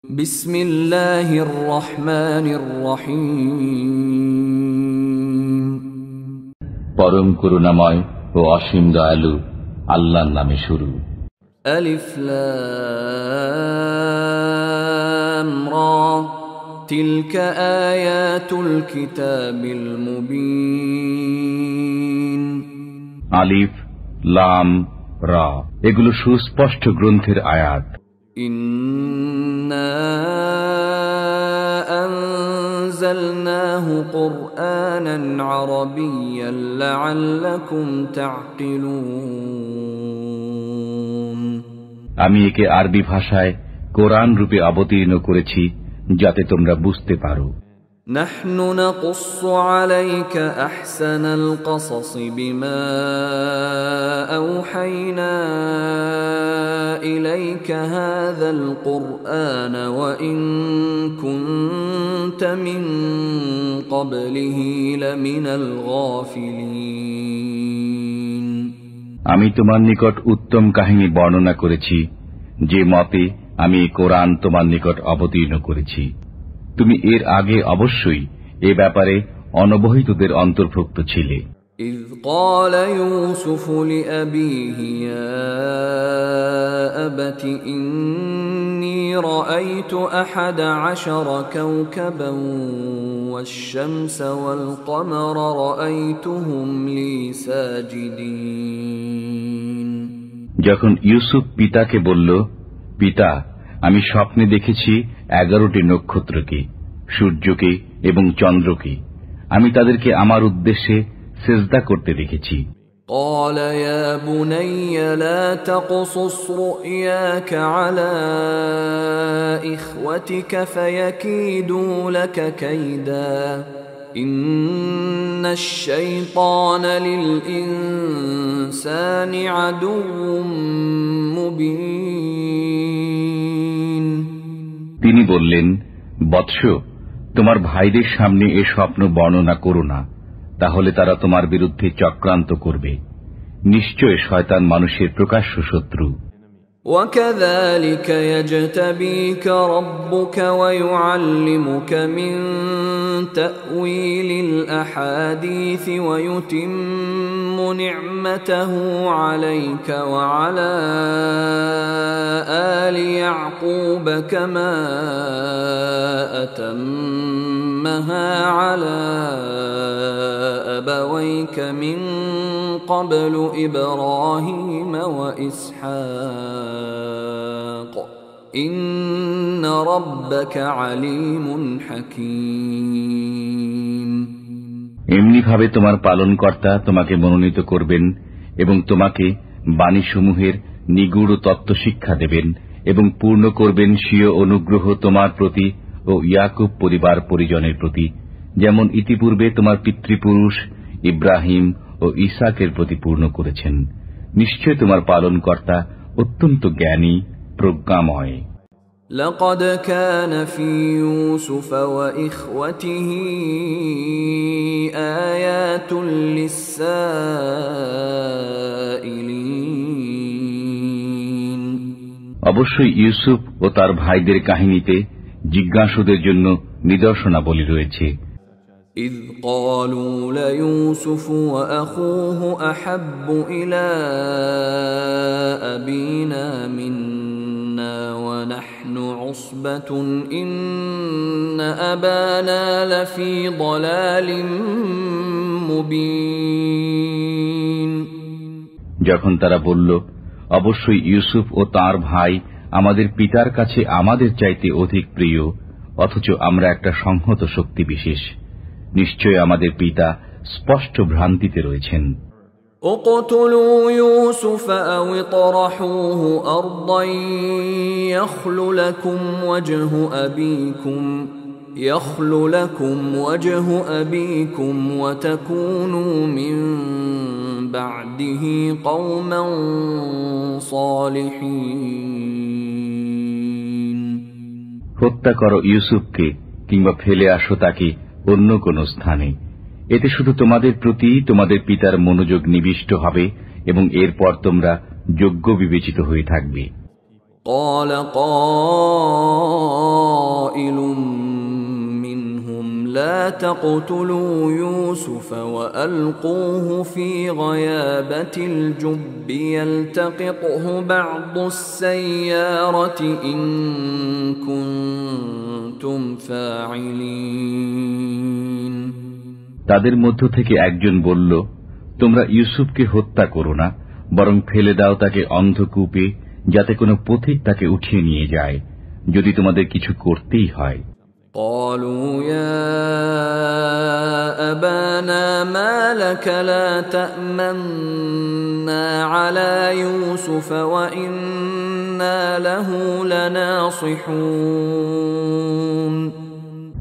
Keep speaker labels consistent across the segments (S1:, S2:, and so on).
S1: বিসমিল্লাহির রহমানির রহিম।
S2: পরম করুণাময় ও অসীম দয়ালু আল্লাহর নামে শুরু।
S1: আলিফ লাম রা তিলকা আয়াতুল কিতাবিল মুবিন।
S2: আলিফ লাম রা, এগুলো সুস্পষ্ট গ্রন্থের আয়াত।
S1: ইন্না আনজালনাহু কুরআনান আরাবিয়্যান লাআল্লাকুম তা'কিলুন।
S2: আমি একে আরবি ভাষায় কোরআন রূপে অবতীর্ণ করেছি যাতে তোমরা বুঝতে পারো।
S1: নাহনু নাকুসসু আলাইকা আহসানাল কসসি বিমা আওহাইনা ইলাইকা হাযাল কুরআন ওয়া ইন কুনতা মিন ক্বাবলিহি লামিনাল গাফিলিন।
S2: আমি তোমার নিকট উত্তম কাহিনী বর্ণনা করেছি যে মতে আমি এই কোরআন তোমার নিকট অবতীর্ণ করেছি। তুমি এর আগে অবশ্যই এ ব্যাপারে অনবহিতদের অন্তর্ভুক্ত ছিলে।
S1: إذ قال يوسف لأبيه يا أبت إني رأيت 11 كوكبا والشمس والقمر رأيتهم لي ساجدين।
S2: যখন ইউসুফ পিতাকে বলল, পিতা, আমি স্বপ্নে দেখেছি 11টি নক্ষত্রকে, সূর্যকে এবং চন্দ্রকে, আমি তাদেরকে আমার উদ্দেশ্যে সিজদা করতে দেখেছি।
S1: قال يا بني لا تقصص رؤياك على إخوتك فيكيدوا لك كيدا إن الشيطان للإنسان عدو مبين।
S2: তিনি বললেন, বৎস, তোমার ভাইদের সামনে এ স্বপ্ন বর্ণনা করো না, তাহলে তারা তোমার বিরুদ্ধে চক্রান্ত করবে। নিশ্চয় শয়তান মানুষের প্রকাশ্য শত্রু।
S1: وَكَذَلِكَ يَجْتَبِيكَ رَبُّكَ وَيُعَلِّمُكَ مِن تَأْوِيلِ الْأَحَادِيثِ وَيُتِمُّ نِعْمَتَهُ عَلَيْكَ وَعَلَى آلِ يَعْقُوبَ كَمَا أَتَمَّهَا عَلَى أَبَوَيْكَ مِن قَبْلُ إِبْرَاهِيمَ وَإِسْحَاقَ إِنَّ رَبَّكَ عَلِيمٌ حَكِيمٌ।
S2: এমনি ভাবে তোমার পালনকর্তা তোমাকে মনোনীত করবেন এবং তোমাকে বাণীসমূহের নিগূঢ় তত্ত্ব শিক্ষা দেবেন এবং পূর্ণ করবেন স্বীয় অনুগ্রহ তোমার প্রতি ও ইয়াকুব পরিবার পরিজনের প্রতি, যেমন ইতিপূর্বে তোমার পিতৃপুরুষ ইব্রাহিম ও ইসাকের প্রতি পূর্ণ করেছেন। নিশ্চয় তোমার পালনকর্তা অত্যন্ত জ্ঞানী, প্রজ্ঞাময়।
S1: لقد كان في يوسف وإخوته آيات للسائلين।
S2: অবশ্যই ইউসুফ ও তার ভাইদের কাহিনীতে জিজ্ঞাসুদের জন্য নিদর্শনাবলী রয়েছে।
S1: إذ قالوا ليوسف وأخوه أحب إلى أبينا منا ونحن عصبة إن أبانا لفي ضلال مبين।
S2: যখন তারা বলল, অবশ্যই ইউসুফ ও তার ভাই আমাদের পিতার কাছে আমাদের চাইতে অধিক প্রিয়, অথচ আমরা একটা সংহত শক্তি বিশেষ। নিশ্চয় আমাদের পিতা স্পষ্ট ভ্রান্তিতে রয়েছেন।
S1: اقتلوا يوسف أو اطرحوه أرضا يخل لكم وجه أبيكم وتكونوا من بعده قوما صالحين।
S2: হত্যা করো ইউসুফকে কিংবা ফেলে আসো তাকে অন্য কোন স্থানে, এতে শুধু তোমাদের প্রতি তোমাদের পিতার মনোযোগ নিবিষ্ট হবে এবং এরপর তোমরা যোগ্য বিবেচিত হয়ে থাকবে।
S1: قال قائل منهم لا تقتلوا يوسف وألقوه في غيابة الجب يلتقطه بعض السيارة إن كنتم فاعلين।
S2: তাদের মধ্য থেকে একজন বলল, তোমরা ইউসুফকে হত্যা করো না, বরং ফেলে দাও তাকে অন্ধকূপে, যাতে কোনো পথিক তাকে উঠিয়ে নিয়ে যায়, যদি তোমাদের কিছু করতেই হয়।
S1: قالوا يا أبانا ما لك لا تأمنا على يوسف وإنا له لناصحون।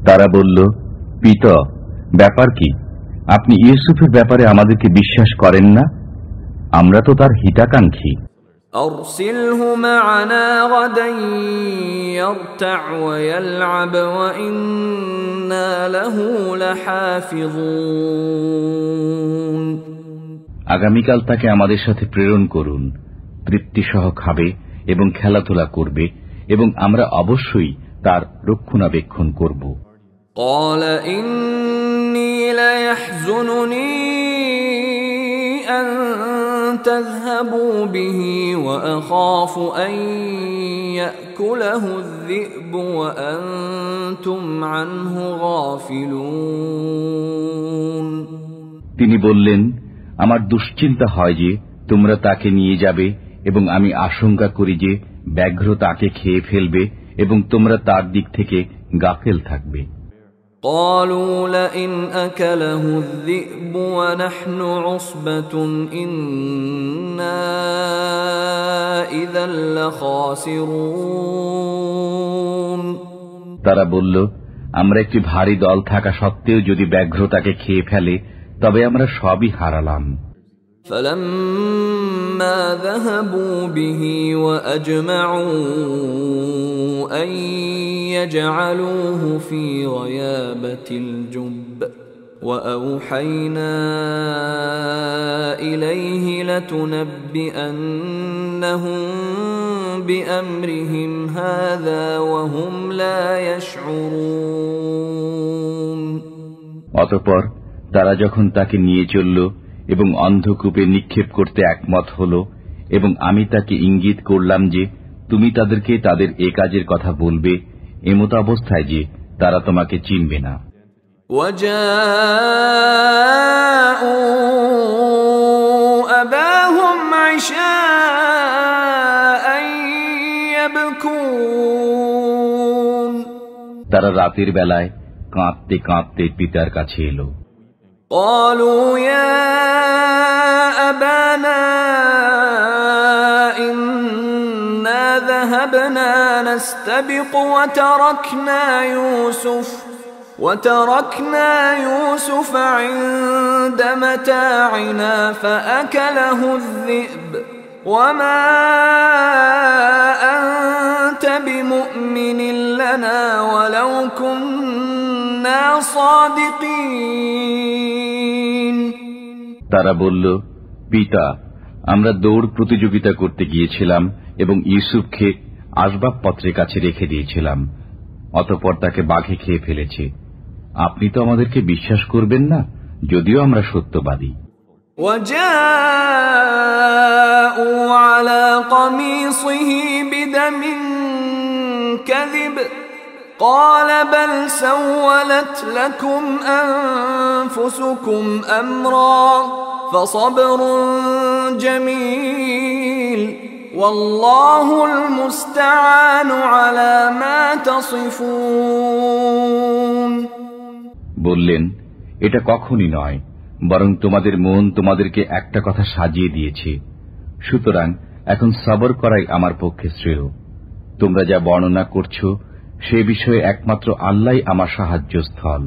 S2: তারা বলল, পিতা, ব্যাপার কি? আপনি ইউসুফের ব্যাপারে আমাদেরকে বিশ্বাস করেন না? আমরা তো তার হিতাকাঙ্ক্ষী।
S1: أرسله معنا غدا يرتع ويلعب وإنا له لحافظون।
S2: আগামীকাল তাকে আমাদের সাথে প্রেরণ করুন, তৃপ্তিসহ খাবে এবং খেলাধুলা করবে, এবং আমরা অবশ্যই তার রক্ষণাবেক্ষণ করব।
S1: قال إني ليحزنني أن تذهبوا به وأخاف أن يأكله الذئب وأنتم عنه غافلون।
S2: তিনি বললেন, আমার দুশ্চিন্তা হয় যে তোমরা তাকে নিয়ে যাবে, এবং আমি আশঙ্কা করি যে ব্যাঘ্র তাকে খেয়ে ফেলবে এবং তোমরা তার দিক থেকে গাফেল থাকবে।
S1: قالوا لئن أكله الذئب ونحن عصبة إنا إذا لخاسرون।
S2: তারা বলল, আমরা একটি ভারী দল থাকা সত্ত্বেও যদি ব্যাঘ্র তাকে খেয়ে ফেলে, তবে আমরা সবই হারালাম।
S1: فلما ذهبوا به وأجمعوا أن يجعلوه في غيابة الجب وأوحينا إليه لتنبئنهم بأمرهم هذا وهم لا يشعرون।
S2: অতঃপর তারা যখন তাকে নিয়ে চলল এবং অন্ধকূপে নিক্ষেপ করতে একমত হল, এবং আমি তাকে ইঙ্গিত করলাম যে তুমি তাদেরকে তাদের এ কাজের কথা বলবে, এমত অবস্থায় যে তারা তোমাকে চিনবে না। তারা রাতের বেলায় কাঁদতে কাঁদতে পিতার কাছে এলো।
S1: قالوا يا أبانا إنا ذهبنا نستبق وتركنا يوسف عند متاعنا فأكله الذئب وما أنت بمؤمن لنا ولو كنا صادقين।
S2: তারা বলল, পিতা, আমরা দৌড় প্রতিযোগিতা করতে গিয়েছিলাম এবং ইউসুফকে আসবাবপত্রের কাছে রেখে দিয়েছিলাম, অতঃপর তাকে বাঘে খেয়ে ফেলেছে। আপনি তো আমাদেরকে বিশ্বাস করবেন না, যদিও আমরা সত্যবাদী।
S1: وجاءوا على قميصه بدم كذب قال بل سولت لكم أنفسكم أمرا فصبر جميل والله المستعان على ما تصفون।
S2: বললেন, এটা কখনই নয়, বরং তোমাদের মন তোমাদেরকে একটা কথা সাজিয়ে দিয়েছে, সুতরাং এখন সবর করাই আমার পক্ষে শ্রেয়। তোমরা যা বর্ণনা করছো সে বিষয়ে একমাত্র আল্লাহই আমার সাহায্যস্থল।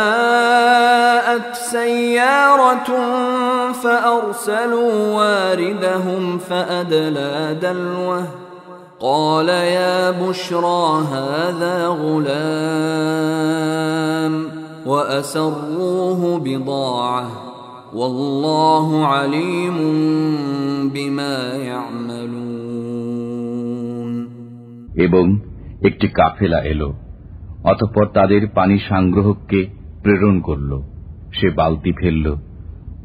S1: وجاءت سيارة فأرسلوا واردهم فأدلى دلوه قال يا بشرى هذا غلام وأسروه بضاعة والله عليم بما يعملون۔
S2: এবং একটি কাফেলা এলো। অতঃপর তাদের পানি সংগ্রহককে প্রেরণ করল। সে বালতি ফেলল,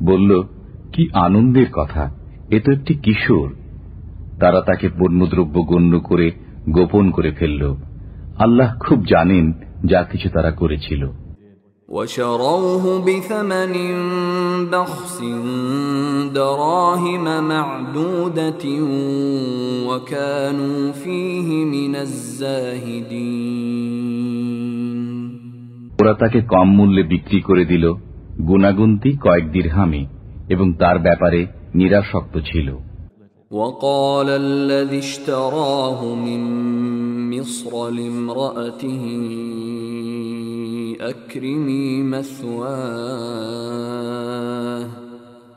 S2: বলল, কি আনন্দের কথা, এ তো একটি কিশোর। তারা তাকে পণ্যদ্রব্য গণ্য করে গোপন করে ফেলল। আল্লাহ খুব জানেন যা কিছু তারা করেছিল।
S1: وشروه بثمن بخس دراهم معدودة وكانوا فيه من الزاهدين।
S2: ওরা তাকে কম মূল্যে বিক্রি করে দিল, গুণাগুন্তি কয়েক দিরহামে, এবং তার ব্যাপারে নিরাসক্ত ছিল।
S1: وقال الذي اشتراه من مصر لامرأته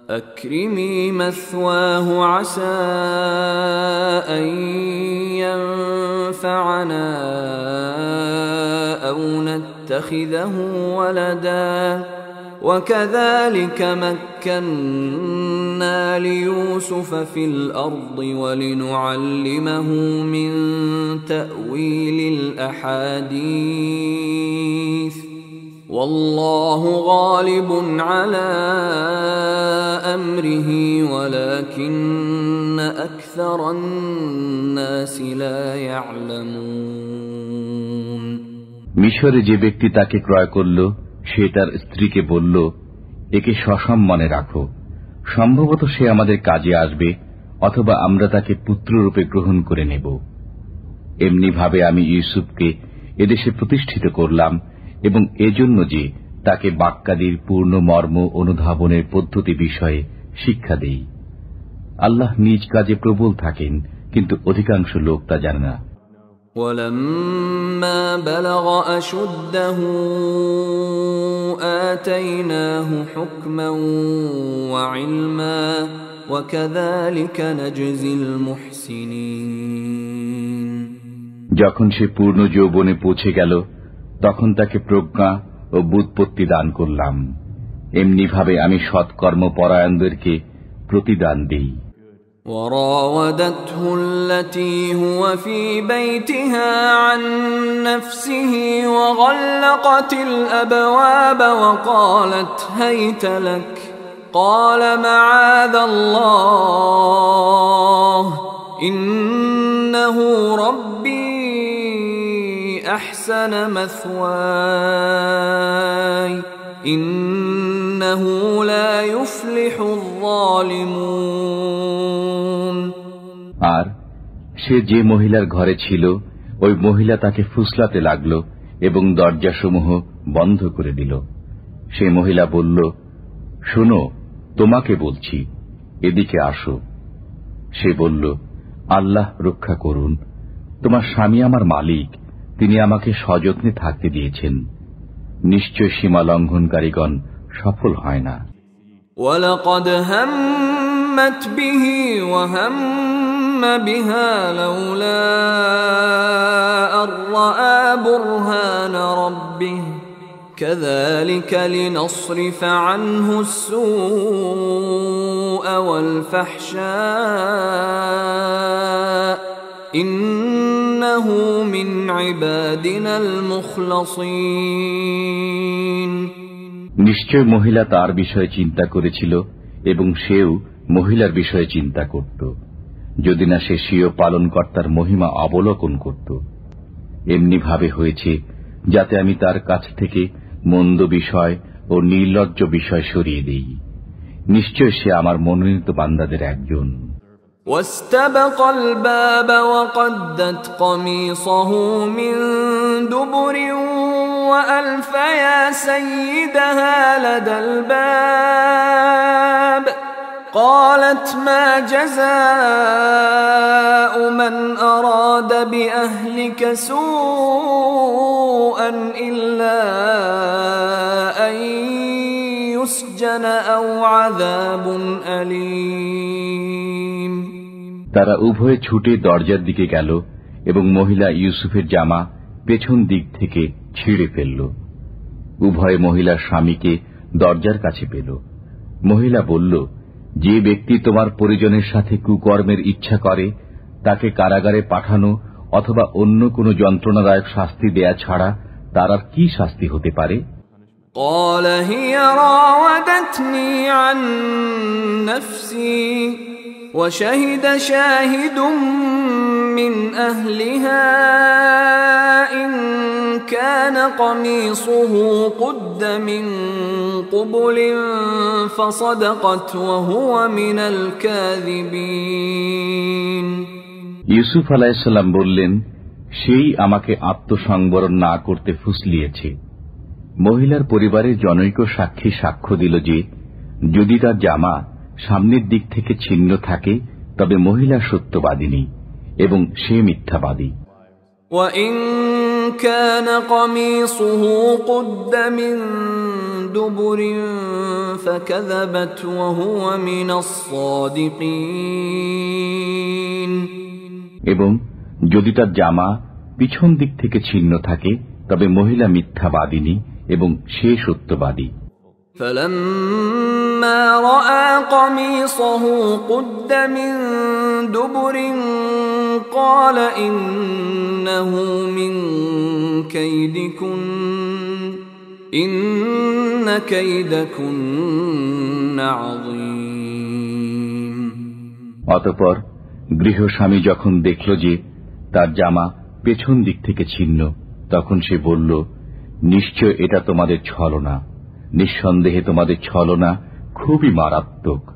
S1: أكرمي مثواه عسى أن ينفعنا أو نتخذه ولدا وكذلك مكنا ليوسف في الأرض ولنعلمه من تأويل الأحاديث والله غالب على أمره ولكن أكثر الناس لا يعلمون।
S2: মিশরে যে ব্যক্তি তাকে ক্রয় করল, সে তার স্ত্রীকে বলল, একে সসম্মানে রাখো, সম্ভবত সে আমাদের কাজে আসবে, অথবা আমরা তাকে পুত্ররূপে গ্রহণ করে নেব। এমনি ভাবে আমি ইউসুফকে এদেশে প্রতিষ্ঠিত করলাম, এবং এজন্য যে তাকে বাক্যাদির পূর্ণ মর্ম অনুধাবনের পদ্ধতি বিষয়ে শিক্ষা দেই। আল্লাহ নিজ কাজে প্রবল থাকেন, কিন্তু অধিকাংশ লোক তা জানে না।
S1: ولما بلغ أشده آتيناه حكما وعلما وكذلك نجزي المحسنين।
S2: যখন সে পূর্ণ যৌবনে পৌঁছে গেল, তখন তাকে প্রজ্ঞা ও বুৎপত্তি দান করলাম। এমনি ভাবে আমি সৎকর্ম পরায়ণদেরকে প্রতিদান দেই।
S1: وراودته التي هو في بيتها عن نفسه وغلقت الأبواب وقالت هيت لك قال معاذ الله إنه ربي أحسن مثواي إنه لا يفلح الظالمون।
S2: আর সে যে মহিলার ঘরে ছিল, ওই মহিলা তাকে ফুসলাতে লাগল এবং দরজাসমূহ বন্ধ করে দিল। সে মহিলা বলল, শোনো, তোমাকে বলছি, এদিকে আসো। সে বলল, আল্লাহ রক্ষা করুন, তোমার স্বামী আমার মালিক, তিনি আমাকে সযত্নে থাকতে দিয়েছেন। নিশ্চয় সীমা লঙ্ঘনকারীগণ সফল হয় না।
S1: وَلَقَدْ هَمَّتْ بِهِ وَهَمَّ بِهَا لَوْلَا أَن رَّأَىٰ بُرْهَانَ رَبِّهِ كَذَٰلِكَ لِنَصْرِفَ عَنْهُ السُّوءَ وَالْفَحْشَاءَ إِنَّهُ مِنْ عِبَادِنَا الْمُخْلَصِينَ।
S2: নিশ্চয় মহিলা তার বিষয়ে চিন্তা করেছিল, এবং সেও মহিলার বিষয়ে চিন্তা করত, যদি না সে স্বীয় পালনকর্তার মহিমা অবলোকন করত। এমনি ভাবে হয়েছে যাতে আমি তার কাছ থেকে মন্দ বিষয় ও নির্লজ্জ বিষয় সরিয়ে দেই। নিশ্চয় সে আমার মনোনীত বান্দাদের একজন।
S1: واستبق الباب وقدت قميصه من دبر وألف يا سيدها لدى الباب قالت ما جزاء من أراد بأهلك سوءا إلا أن يسجن أو عذاب أليم।
S2: তারা উভয়ে ছুটে দরজার দিকে গেল, এবং মহিলা ইউসুফের জামা পেছন দিক থেকে ছিঁড়ে ফেলল। উভয়ে মহিলার স্বামীকে দরজার কাছে পেল। মহিলা বলল, যে ব্যক্তি তোমার পরিজনের সাথে কুকর্মের ইচ্ছা করে, তাকে কারাগারে পাঠানো অথবা অন্য কোনো যন্ত্রণাদায়ক শাস্তি দেয়া ছাড়া তার আর কি শাস্তি হতে পারে?
S1: قال هي راودتني عن نفسي وشهد شاهد من أهلها إن كان قميصه قد من قبل فصدقت وهو من الكاذبين।
S2: ইউসুফ আলাইহিস সালাম বললেন, সেই আমাকে আত্মসংবরণ না করতে ফুসলিয়েছে। মহিলার পরিবারের জনৈক সাক্ষী সাক্ষ্য দিল যে যদি তার জামা সামনের দিক থেকে ছিন্ন থাকে তবে মহিলা সত্যবাদিনী এবং সে মিথ্যাবাদী।
S1: وَإِن كَانَ قَمِيصُهُ قُدَّ مِن دُبُرٍ فَكَذَبَتْ وَهُوَ مِنَ الصَّادِقِينَ।
S2: এবং যদি তার জামা পিছন দিক থেকে ছিন্ন থাকে তবে মহিলা মিথ্যাবাদিনী এবং সে সত্যবাদী।
S1: فَلَمَّا رَأَى قَمِيصَهُ قُدَّ مِن دُبُرٍ قَالَ إِنَّهُ مِن كَيْدِكُنَّ إِنَّ كَيْدَكُنَّ عَظِيمٌ।
S2: অতঃপর গৃহস্বামী যখন দেখল যে তার জামা পেছন দিক থেকে ছিন্ন, তখন সে বলল, নিশ্চয় এটা তোমাদের ছলনা, নিঃসন্দেহে তোমাদের ছলনা খুবই মারাত্মক।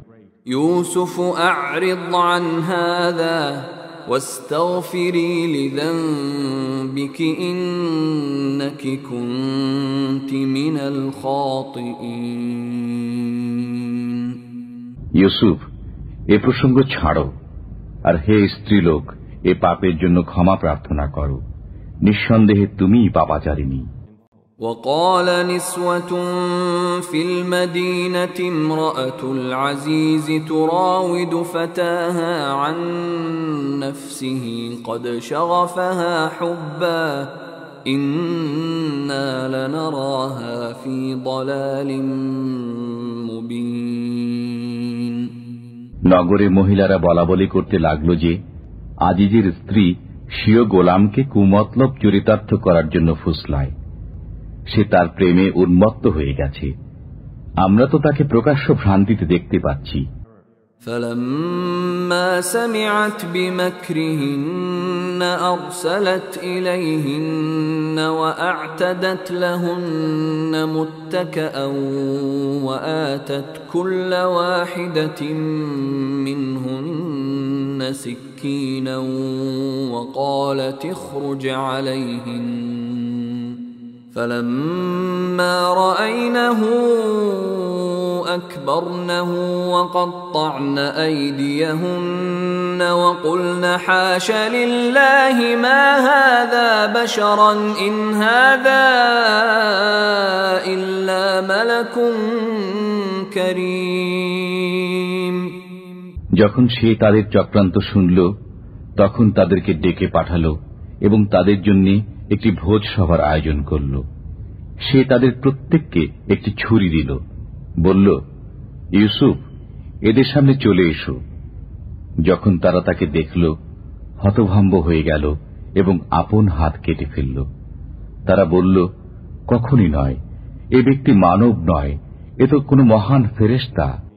S1: ইউসুফ আ'রিদ আন হাযা ওয়াস্তাগফিরি লিযানবিকি ইন্নাকি কুনতি মিনাল খাতিঈন।
S2: ইউসুফ, এ প্রসঙ্গ ছাড়ো, আর হে স্ত্রীলোক, এ পাপের জন্য ক্ষমা প্রার্থনা করো, নিঃসন্দেহে তুমিই পাপাচারিণী।
S1: وقال نسوة في المدينة امرأة العزيز تراود فتاها عن نفسه قد شغفها حبا إنا لنراها في ضلال مبين।
S2: নগরে মহিলারা বলাবলি করতে লাগলো যে আজিজের স্ত্রী স্বীয় গোলামকে কুমতলব চরিতার্থ করার জন্য ফুসলায়, সে তার প্রেমে উন্মত্ত হয়ে গেছে, আমরা তো তাকে প্রকাশ্য ভ্রান্তিতে দেখতে পাচ্ছি।
S1: فَلَمَّا سَمِعَتْ بِمَكْرِهِنَّ أَرْسَلَتْ إِلَيْهِنَّ وَأَعْتَدَتْ لَهُنَّ مُتَّكَأً وَآتَتْ كُلَّ وَاحِدَةٍ مِّنْهُنَّ سِكِّينًا وَقَالَتِ اخْرُجْ عَلَيْهِنَّ فَلَمَّا رَأَيْنَهُ أَكْبَرْنَهُ وَقَطَّعْنَ أَيْدِيَهُنَّ وَقُلْنَ حَاشَ لِلَّهِ مَا هَذَا بَشَرًا إِنْ هَذَا إِلَّا مَلَكٌ كَرِيمٌ।
S2: যখন সে তাদের চক্রান্ত শুনল, তখন তাদেরকে ডেকে পাঠালো এবং তাদের জন্য একটি ভোজ সভার আয়োজন করল। সে তাদের প্রত্যেককে একটি ছুরি দিল, বলল, ইউসুফ, এদের সামনে চলে এসো। যখন তারা তাকে দেখল, হতভম্ব হয়ে গেল এবং আপন হাত কেটে ফেলল। তারা বলল, কখনই নয়, এ ব্যক্তি মানব নয়, এ তো কোনো মহান ফেরেশতা।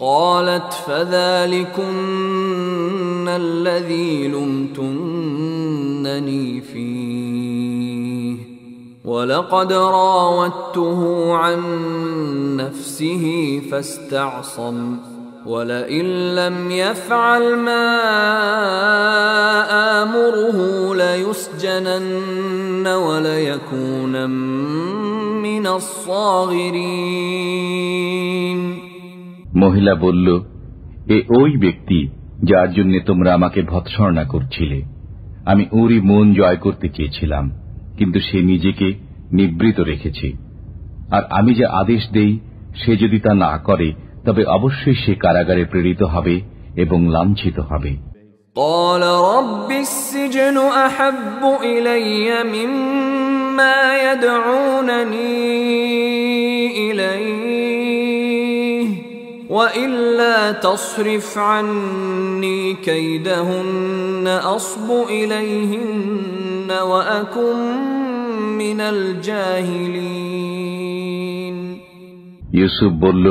S1: قالت فذلكن الذي لمتنني فيه ولقد راودته عن نفسه فاستعصم ولئن لم يفعل ما آمره ليسجنن وليكون من الصاغرين।
S2: মহিলা বলল, এ ওই ব্যক্তি যার জন্য তোমরা আমাকে ভৎসনা করছিলে। আমি ওরই মন জয় করতে চেয়েছিলাম, কিন্তু সে নিজেকে নিবৃত রেখেছে। আর আমি যে আদেশ দেই, সে যদি তা না করে তবে অবশ্যই সে কারাগারে প্রেরিত হবে এবং লাঞ্ছিত হবে।
S1: قال رب السجن أحب إلي مما يدعونني إليه وإلا تصرف عني كيدهن أصب إليهن وأكن من الجاهلين
S2: ইউসুফ বলল,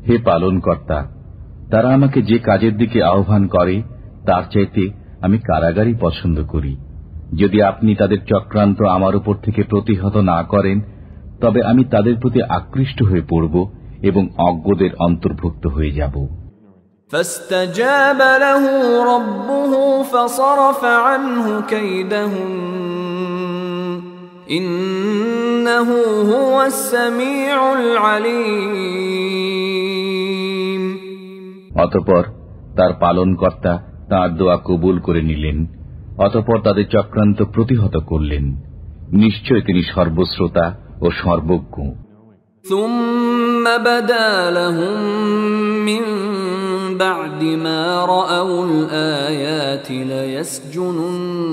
S2: হে পালনকর্তা, তারা আমাকে যে কাজের দিকে আহ্বান করে তার চাইতে আমি কারাগারই পছন্দ করি। যদি আপনি তাদের চক্রান্ত আমার উপর থেকে প্রতিহত না করেন, তবে আমি তাদের প্রতি আকৃষ্ট হয়ে পড়ব এবং অজ্ঞদের অন্তর্ভুক্ত হয়ে যাব।
S1: فاستجاب له ربه فصرف عنه كيدهن إنه هو السميع العليم
S2: অতঃপর তার পালনকর্তা তাঁর দোয়া কবুল করে নিলেন। অতঃপর তাদের চক্রান্ত প্রতিহত করলেন। নিশ্চয় তিনি সর্বশ্রোতা ও সর্বজ্ঞ।
S1: ثم بدا لهم من بعد ما رأوا الآيات ليسجننه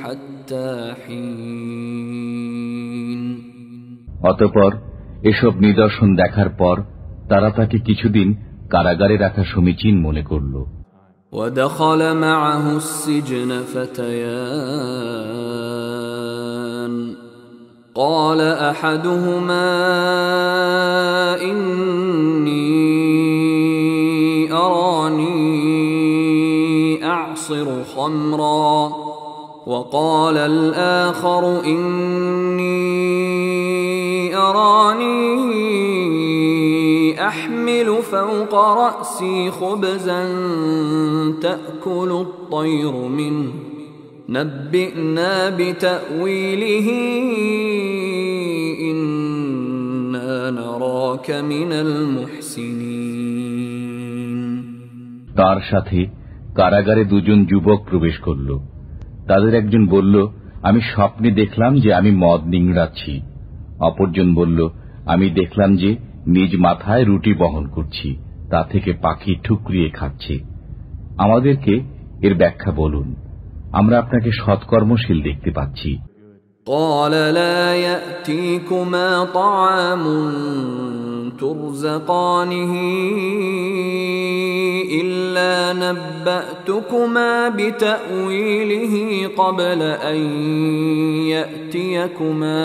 S1: حتى حين
S2: অতঃপর এসব নিদর্শন দেখার পর তারা তাকে কিছুদিন কারাগারে রাখা সমীচীন মনে করল।
S1: ودخل معه السجن فتيان قال أحدهما إني أراني أعصر خمرا وقال الآخر إني أراني أحمل فوق رأسي خبزا تأكل الطير منه نبئنا بتأويله إنا نراك من المحسنين
S2: তার সাথে কারাগারে দুজন যুবক প্রবেশ করল। তাদের একজন বলল, আমি স্বপ্নে দেখলাম যে আমি মদ নিংড়াচ্ছি। অপরজন বলল, আমি দেখলাম যে নিজ মাথায় রুটি বহন করছি, তা থেকে পাখি ঠুকরিয়ে খাচ্ছে। আমাদেরকে এর ব্যাখ্যা বলুন, আমরা আপনাকে সৎকর্মশীল দেখতে পাচ্ছি।
S1: قال لا يأتيكما طعام ترزقانه إلا نبأتكما بتأويله قبل أن يأتيكما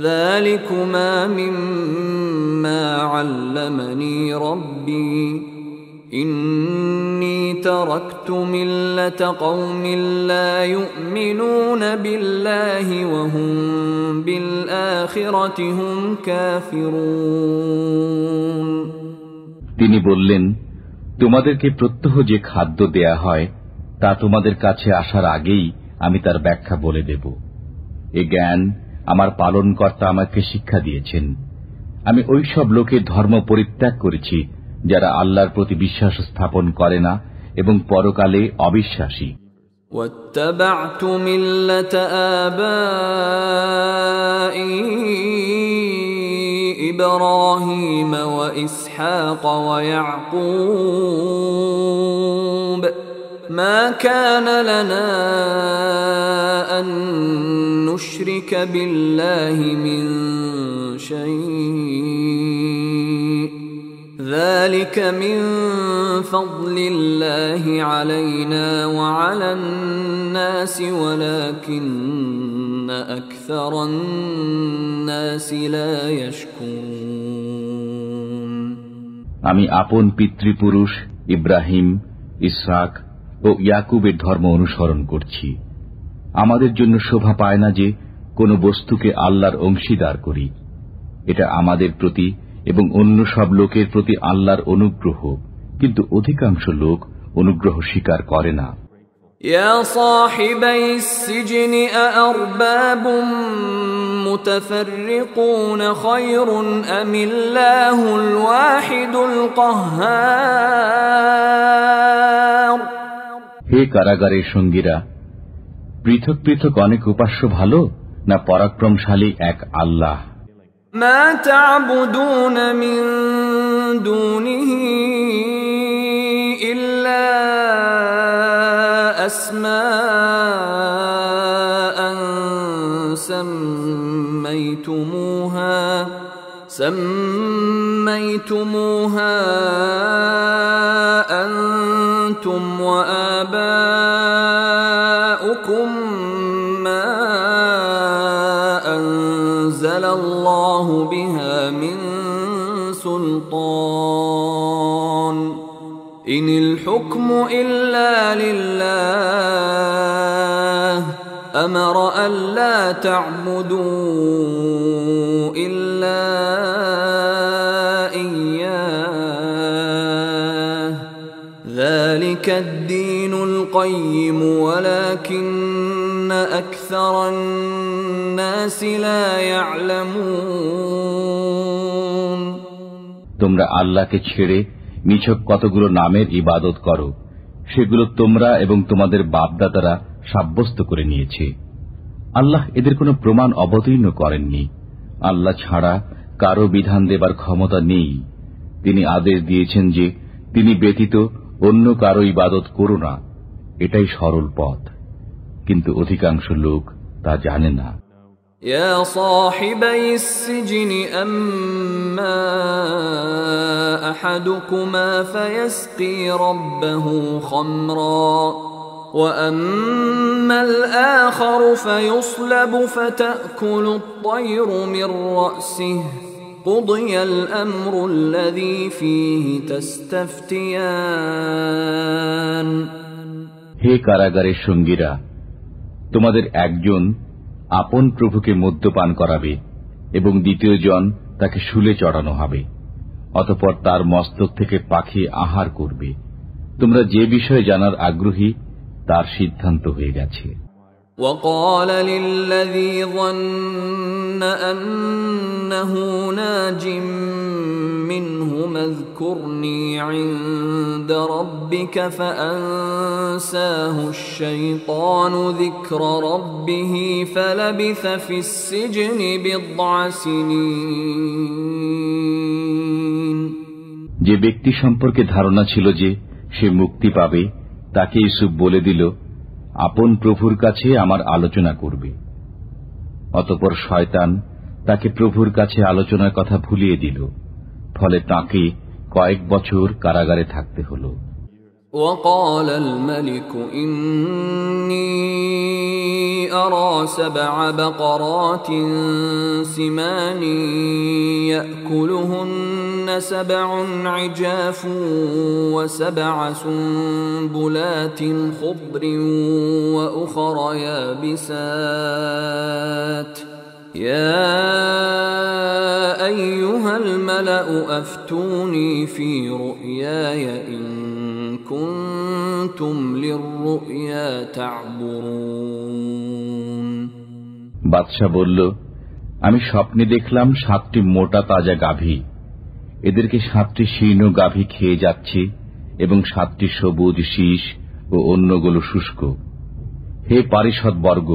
S1: ذلكما مما علمني ربي إني تركت ملة قوم لا يؤمنون بالله وهم بالآخرة هم كافرون
S2: তিনি বললেন, তোমাদেরকে প্রত্যহ যে খাদ্য দেয়া হয় তা তোমাদের কাছে আসার আগেই আমি তার ব্যাখ্যা বলে দেব। এ জ্ঞান আমার পালনকর্তা আমাকে শিক্ষা দিয়েছেন। আমি ওই সব লোকের ধর্ম পরিত্যাগ করেছি যারা আল্লাহর প্রতি বিশ্বাস স্থাপন করে না এবং পরকালে অবিশ্বাসী।
S1: واتبعت ملة آبائي إبراهيم وإسحاق ويعقوب ما كان لنا أن نشرك بالله من شيء ذلك من فضل الله علينا وعلى الناس ولكن أكثر الناس لا يشكرون
S2: আমি আপন পিতৃপুরুষ ইব্রাহিম, ইসহাক ও ইয়াকুবের ধর্ম অনুসরণ করছি। আমাদের জন্য শোভা পায় না যে কোনো বস্তুকে আল্লাহর অংশীদার করি। এটা আমাদের প্রতি এবং অন্য সব লোকের প্রতি আল্লাহর অনুগ্রহ, কিন্তু অধিকাংশ লোক অনুগ্রহ স্বীকার করে না।
S1: يا صاحبي السجن أأرباب متفرقون خير أم الله الواحد القهار
S2: হে কারাগারের সঙ্গীরা, পৃথক পৃথক অনেক উপাস্য ভালো না পরাক্রমশালী এক আল্লাহ?
S1: ما تعبدون من دونه إلا أسماء سميتموها سميتموها أنتم وآباؤكم ما أنزل الله بها من سلطان إن الحكم إلا لله أمر ألا تعبدوا إلا إياه ذلك الدين القيم ولكن أكثر الناس لا يعلمون
S2: তোমরা আল্লাহকে ছেড়ে নিছক কতগুলো নামের ইবাদত করো, সেগুলো তোমরা এবং তোমাদের বাপদাদারা সাব্যস্ত করে নিয়েছে। আল্লাহ এদের কোনো প্রমাণ অবতীর্ণ করেননি। আল্লাহ ছাড়া কারো বিধান দেবার ক্ষমতা নেই। তিনি আদেশ দিয়েছেন যে তিনি ব্যতীত অন্য কারো ইবাদত করো না, এটাই সরল পথ, কিন্তু অধিকাংশ লোক তা জানে না।
S1: يا صاحبي السجن أما أحدكما فيسقي ربه خمرا وأما الآخر فيصلب فتأكل الطير من رأسه قضي الأمر الذي فيه تستفتيان
S2: হে কারাগারের সঙ্গীরা, তোমাদের একজন আপন প্রভুকে মদ্যপান করাবে এবং দ্বিতীয় জন তাকে শুলে চড়ানো হবে, অতঃপর তার মস্তক থেকে পাখি আহার করবে। তোমরা যে বিষয়ে জানার আগ্রহী তার সিদ্ধান্ত হয়ে গেছে।
S1: وقال للذي ظن أنه ناج منهم اذكرني عند ربك فأنساه الشيطان ذكر ربه فلبث في السجن بضع سنين
S2: যে ব্যক্তি সম্পর্কে ধারণা ছিল যে সে মুক্তি পাবে, তাকে ইউসুফ বলে দিল, আপন প্রভুর কাছে আমার আলোচনা করবে। অতঃপর শয়তান তাকে প্রভুর কাছে আলোচনার কথা ভুলিয়ে দিল, ফলে তাকে কয়েক বছর কারাগারে থাকতে হল।
S1: وقال الملك إني أرى 7 بقرات سمان يأكلهن 7 عجاف و7 سنبلات خضر وأخر يابسات يا أيها الملأ أفتوني في رؤياي إن كنتم للرؤيا تعبرون
S2: বাদশা বলল, আমি স্বপ্নে দেখলাম 7টি মোটা তাজা গাভী, এদেরকে 7টি শীর্ণ গাভী খেয়ে যাচ্ছে এবং 7টি সবুজ শীষ ও অন্যগুলো শুষ্ক। হে পারিষদ বর্গ,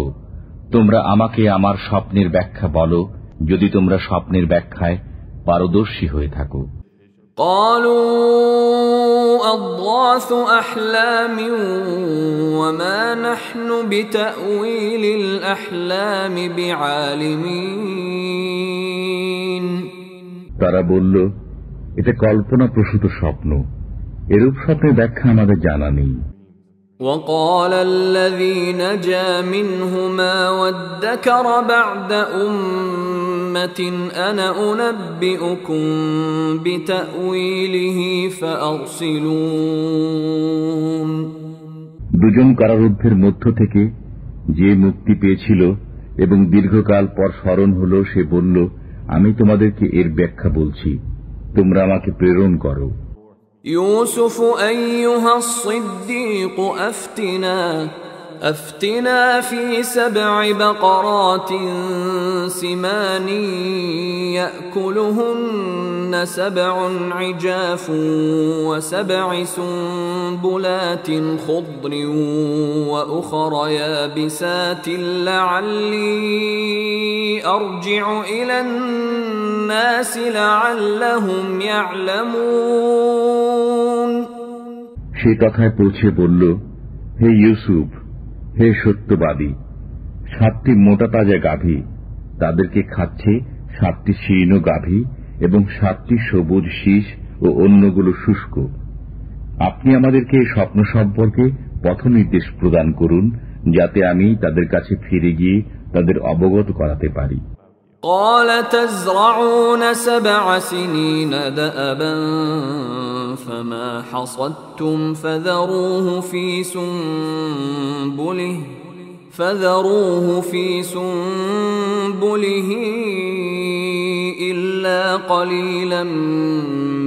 S2: তোমরা আমাকে আমার স্বপ্নের ব্যাখ্যা বলো, যদি তোমরা স্বপ্নের ব্যাখ্যায় পারদর্শী হয়ে থাকো।
S1: قالوا أضغاث أحلام وما نحن بتأويل الأحلام بعالمين
S2: তারা বলল, এটা কল্পনা প্রসূত স্বপ্ন, এরূপ স্বপ্নের ব্যাখ্যা আমাদের জানা নেই।
S1: وقال الذي نجا منهما وادكر بعد أمة أنا أنبئكم بتأويله فأرسلون
S2: দুজন কারারুদ্ধের মধ্য থেকে যে মুক্তি পেয়েছিল এবং দীর্ঘকাল পর স্মরণ হল, সে বলল, আমি তোমাদেরকে এর ব্যাখ্যা বলছি, তোমরা আমাকে প্রেরণ করো।
S1: يوسف أيها الصديق أفتنا في 7 بقرات سمان يأكلهن 7 عجاف و7 سنبلات خضر وأخر يابسات لعلي أرجع إلى الناس لعلهم يعلمون
S2: সে কথায় পৌঁছে বলল, হে ইউসুফ, হে সত্যবাদী, 7টি মোটা তাজা গাভী, তাদেরকে খাচ্ছে 7টি শীর্ণ গাভী এবং 7টি সবুজ শীষ ও অন্যগুলো শুষ্ক। আপনি আমাদেরকে এই স্বপ্ন সম্পর্কে পথ নির্দেশ প্রদান করুন, যাতে আমি তাদের কাছে ফিরে গিয়ে তাদের অবগত করাতে পারি।
S1: قال تزرعون 7 سنين دأبا فما حصدتم فذروه في سنبله إلا قليلا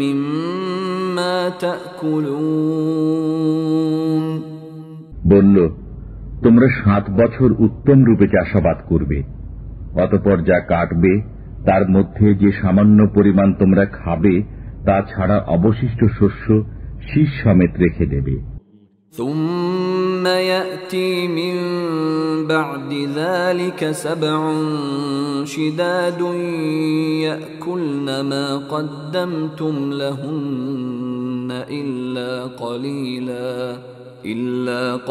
S1: مما تأكلون
S2: বলল, তোমরা 7 বছর উত্তম রূপে চাষাবাদ করবে, অতঃপর যা কাটবে তার মধ্যে যে সামান্য পরিমাণ তোমরা খাবে তা ছাড়া অবশিষ্ট শস্য শীষ সমেত রেখে দেবে।
S1: ثم يأتي من بعد ذلك 7 شداد يأكلن ما قدمتم لهن إلا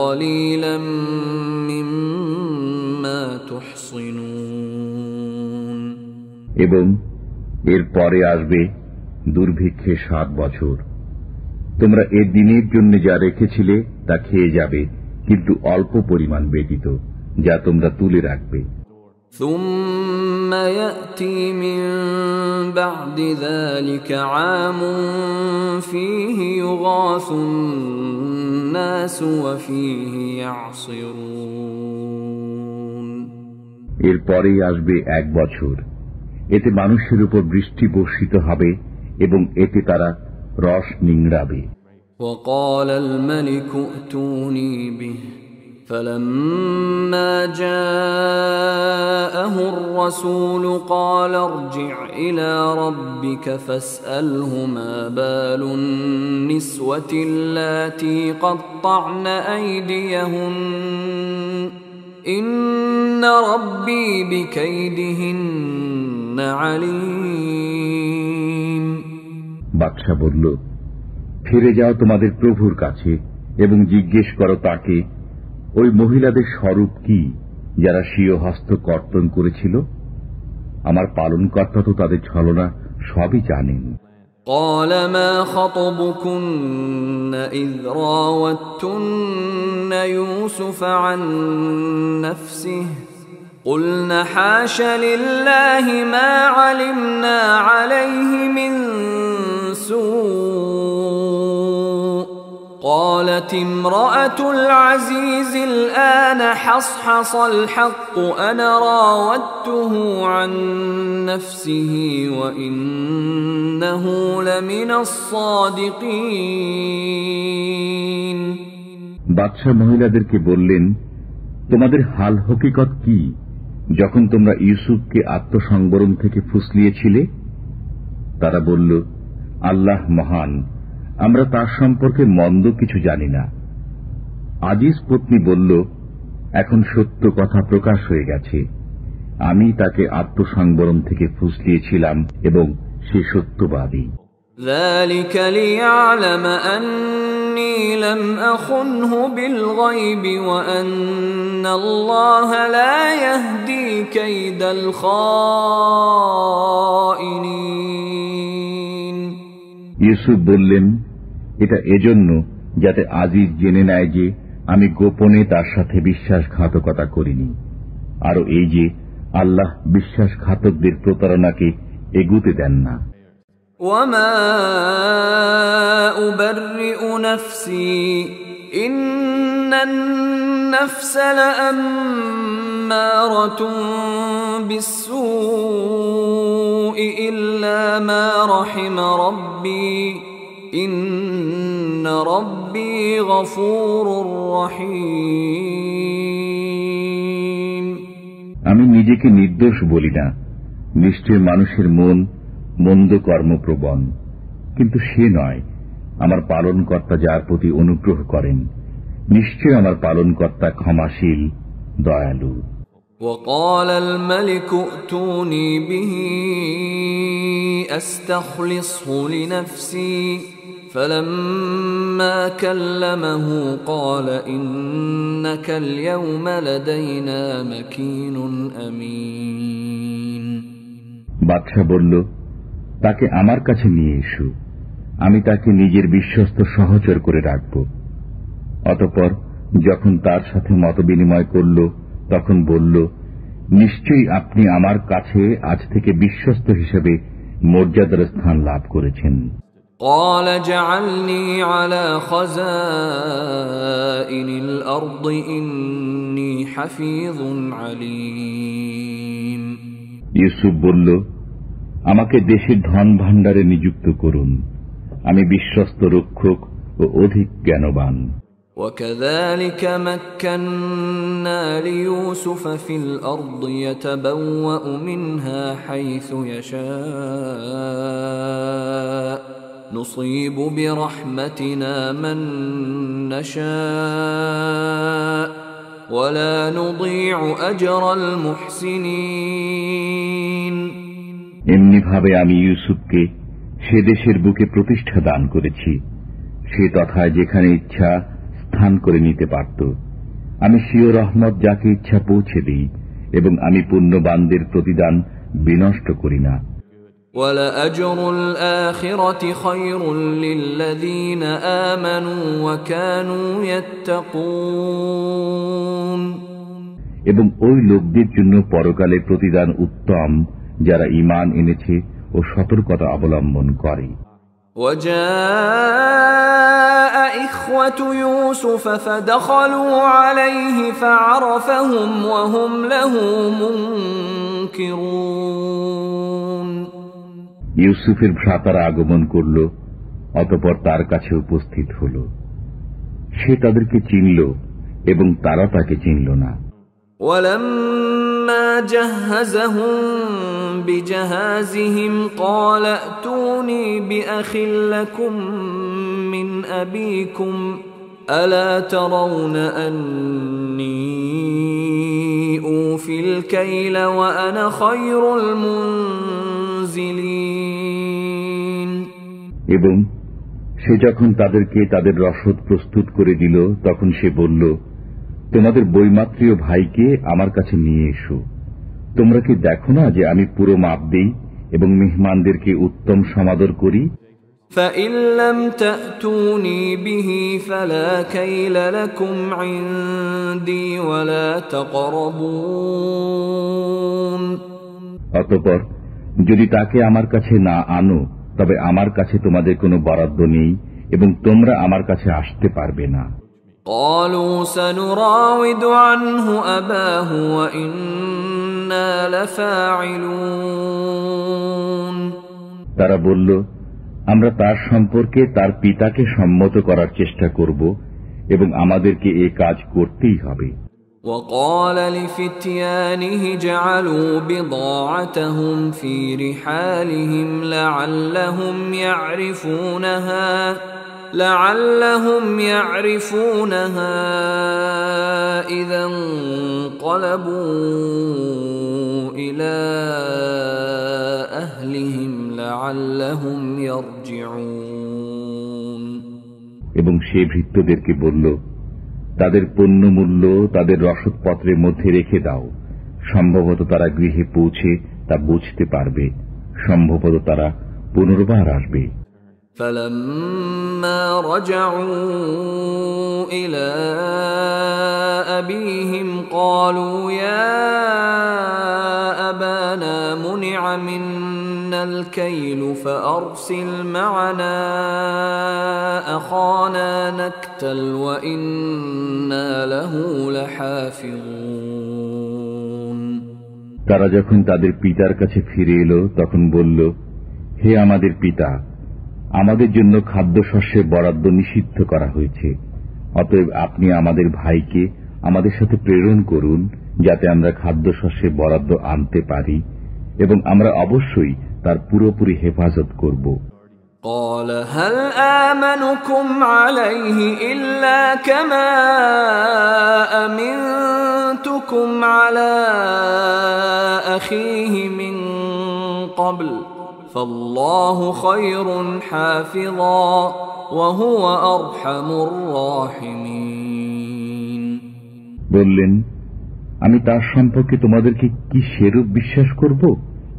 S1: قليلا مما تحصنون
S2: এবং এর পরে আসবে দুর্ভিক্ষে 7 বছর। তোমরা এ দিনের জন্য যা রেখেছিলে তা খেয়ে যাবে, কিন্তু অল্প পরিমাণ ব্যতীত যা তোমরা তুলে রাখবে।
S1: ثم يأتي من بعد ذلك عام فيه يغاث الناس وفيه يعصرون
S2: এর পরেই আসবে 1 বছর, এতে মানুষের উপর বৃষ্টি বর্ষিত হবে এবং এতে তারা রস নিংড়াবে।
S1: وقال الملك ائتوني به فلما جاءه الرسول قال ارجع إلى ربك فاسأله ما بال النسوة اللاتي قطعن أيديهن إن ربي بكيدهن عليم
S2: বাদশা বলল, ফিরে যাও তোমাদের প্রভুর কাছে এবং জিজ্ঞেস করো তাকে, ওই মহিলাদের স্বরূপ কি যারা স্বীয় হস্ত কর্তন করেছিল? আমার পালনকর্তা তো তাদের ছলনা সবই জানেন।
S1: قال ما خطبكن إذ راوتن يوسف عن نفسه قلن حاش لله ما علمنا عليه من سوء قالت امرأة العزيز الآن حصحص الحق أنا راودته عن نفسه وإنه لمن الصادقين
S2: বাদশা মহিলাদেরকে বললেন, তোমাদের হাল হকিকত কি যখন তোমরা ইউসুফকে আত্মসংবরণ থেকে ফুসলিয়েছিলে? তারা বলল, আল্লাহ মহান, আমরা তার সম্পর্কে মন্দ কিছু জানি না। আজিজ পত্নী বলল, এখন সত্য কথা প্রকাশ হয়ে গেছে, আমি তাকে আত্মসংবরণ থেকে ফুসলিয়েছিলাম এবং সে সত্যবাদী।
S1: ذلك ليعلم أني لم أخنه بالغيب وأن الله لا يهدي كيد الخائنين
S2: ইউসুফ বললেন, এটা এজন্য যাতে আজিজ জেনে নেয় যে আমি গোপনে তার সাথে বিশ্বাসঘাতকতা করিনি, আরো এই যে আল্লাহ বিশ্বাসঘাতকদের প্রতারণাকে এগুতে দেন না।
S1: وما أبرئ نفسي إن النفس لأمارة بالسوء إلا ما رحم ربي إن ربي غفور رحيم
S2: আমি নিজেকে নির্দোষ বলি না, নিশ্চয় মানুষের মন মন্দ কর্মপ্রবণ, কিন্তু সে নয়, আমার পালনকর্তা যার প্রতি অনুগ্রহ করেন, নিশ্চয় আমার পালনকর্তা ক্ষমাশীল দয়ালু।
S1: وقال الملك ائتوني به أستخلصه لنفسي فلما كلمه قال إنك اليوم لدينا مكين أمين
S2: বাদশা বলল, তাকে আমার কাছে নিয়ে এসো, আমি তাকে নিজের বিশ্বস্ত সহচর করে রাখব। অতঃপর যখন তার সাথে মতবিনিময় করল, তখন বলল, নিশ্চয়ই আপনি আমার কাছে আজ থেকে বিশ্বস্ত হিসেবে মর্যাদার স্থান লাভ করেছেন।
S1: قال اجعلني على خزائن الأرض إني حفيظ عليم।
S2: ইউসুফ বলল, আমাকে দেশের ধন ভাণ্ডারে নিযুক্ত করুন, আমি বিশ্বস্ত রক্ষক ও অধিক জ্ঞানবান।
S1: وكذلك مكنا ليوسف في الأرض يتبوأ منها حيث يشاء نصيب برحمتنا من نشاء ولا نضيع أجر المحسنين।
S2: এমনি ভাবে আমি ইউসুফকে সে দেশের বুকে প্রতিষ্ঠা দান করেছি, সে তথায় যেখানে ইচ্ছা স্থান করে নিতে পারত। আমি স্বীয় রহমত যাকে ইচ্ছা পৌঁছে দিই, এবং আমি পুণ্যবানদের প্রতিদান বিনষ্ট করি না।
S1: وَلَأَجْرُ الْآخِرَةِ خَيْرٌ لِلَّذِينَ آمَنُوا وَكَانُوا يَتَّقُونَ।
S2: এবং ওই লোকদের জন্য পরকালে প্রতিদান উত্তম, যারা ঈমান এনেছে ও সতর্কতা অবলম্বন করে।
S1: وَجَاءَ إِخْوَةُ يُوسُفَ فَدَخَلُوا عَلَيْهِ فَعَرَفَهُمْ وَهُمْ لَهُ مُنكِرُونَ।
S2: ইউসুফের ভ্রাতারা আগমন করল, অতঃপর তার কাছে উপস্থিত হল। সে তাদেরকে চিনল এবং তারা তাকে চিনল না।
S1: وَلَمَّا جَهَّزَهُم بِجَهَازِهِمْ قَالَ ائْتُونِي بِأَخٍ لَّكُم مِّنْ أَبِيكُمْ أَلَا تَرَوْنَ أَنِّي أُوفِي الْكَيْلَ وَأَنَا خَيْرُ الْمُنزِلِينَ।
S2: এবং সে যখন তাদেরকে তাদের রসদ প্রস্তুত করে দিল, তখন সে বলল, তোমাদের বৈমাত্রীয় ভাইকে আমার কাছে নিয়ে এসো। তোমরা কি দেখো না যে আমি পুরো মাপ দেই এবং মেহমানদেরকে উত্তম সমাদর করি?
S1: فَإِن لَّمْ تَأْتُونِي بِهِ فَلَا كَيْلَ لَكُمْ عِندِي وَلَا تَقْرَبُونَ।
S2: অতঃপর যদি তাকে আমার কাছে না আনো, তবে আমার কাছে তোমাদের কোনো বরাদ্দ নেই এবং তোমরা আমার কাছে আসতে পারবে না।
S1: قالوا سنراود عنه أباه وإنا لفاعلون।
S2: তারা বলল, আমরা তার সম্পর্কে তার পিতাকে সম্মত করার চেষ্টা করব এবং আমাদেরকে এ কাজ করতেই হবে।
S1: وقال لفتيانه جعلوا بضاعتهم في رحالهم لعلهم يعرفونها إذا انقلبوا إلى أهلهم لعلهم يرجعون।
S2: এবং সে ভৃত্যদেরকে বলল, তাদের পণ্যমূল্য তাদের রসদপত্রের মধ্যে রেখে দাও, সম্ভবত তারা গৃহে পৌঁছে তা বুঝতে পারবে, সম্ভবত তারা পুনর্বার আসবে।
S1: فَلَمَّا رَجَعُوا إِلَى أَبِيهِمْ قَالُوا يَا أَبَانَا مُنِعَ مِنَّا الْكَيْلُ فَأَرْسِلْ مَعَنَا أَخَانَا نَكْتَلْ وَإِنَّا لَهُ لَحَافِظُونَ।
S2: তারা যখন তাদের পিতার কাছে ফিরে এলো, তখন বলল, হে আমাদের পিতা, আমাদের জন্য খাদ্যশস্যের বরাদ্দ নিষিদ্ধ করা হয়েছে, অতএব আপনি আমাদের ভাইকে আমাদের সাথে প্রেরণ করুন, যাতে আমরা খাদ্যশস্যের বরাদ্দ আনতে পারি এবং আমরা অবশ্যই তার পুরোপুরি হেফাজত করব।
S1: قال هل آمنكم عليه إلا كما أمنتكم على أخيه من قبل فالله خير حافظا وهو أرحم الراحمين।
S2: বললেন, আমি তার সম্পর্কে তোমাদেরকে কি সেরূপ বিশ্বাস করব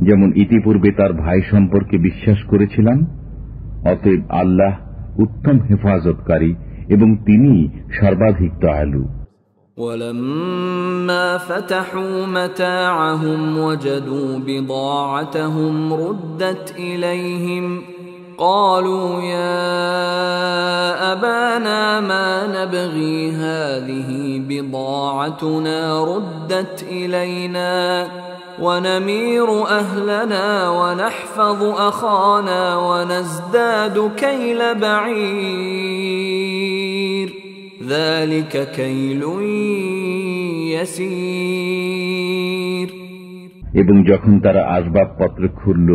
S2: যেমন ইতিপূর্বে তার ভাই সম্পর্কে বিশ্বাস করেছিলাম। অতএব আল্লাহ উত্তম হেফাজতকারী এবং তিনি সর্বাধিক দয়ালু।
S1: ولما فتحوا متاعهم وجدوا بضاعتهم ردت إليهم قالوا يا أبانا ما نبغي هذه بضاعتنا ردت إلينا ونمير أهلنا ونحفظ أخانا ونزداد كيل بعير ذلك كيل يسير।
S2: এবং যখন তারা আসবাবপত্র খুলল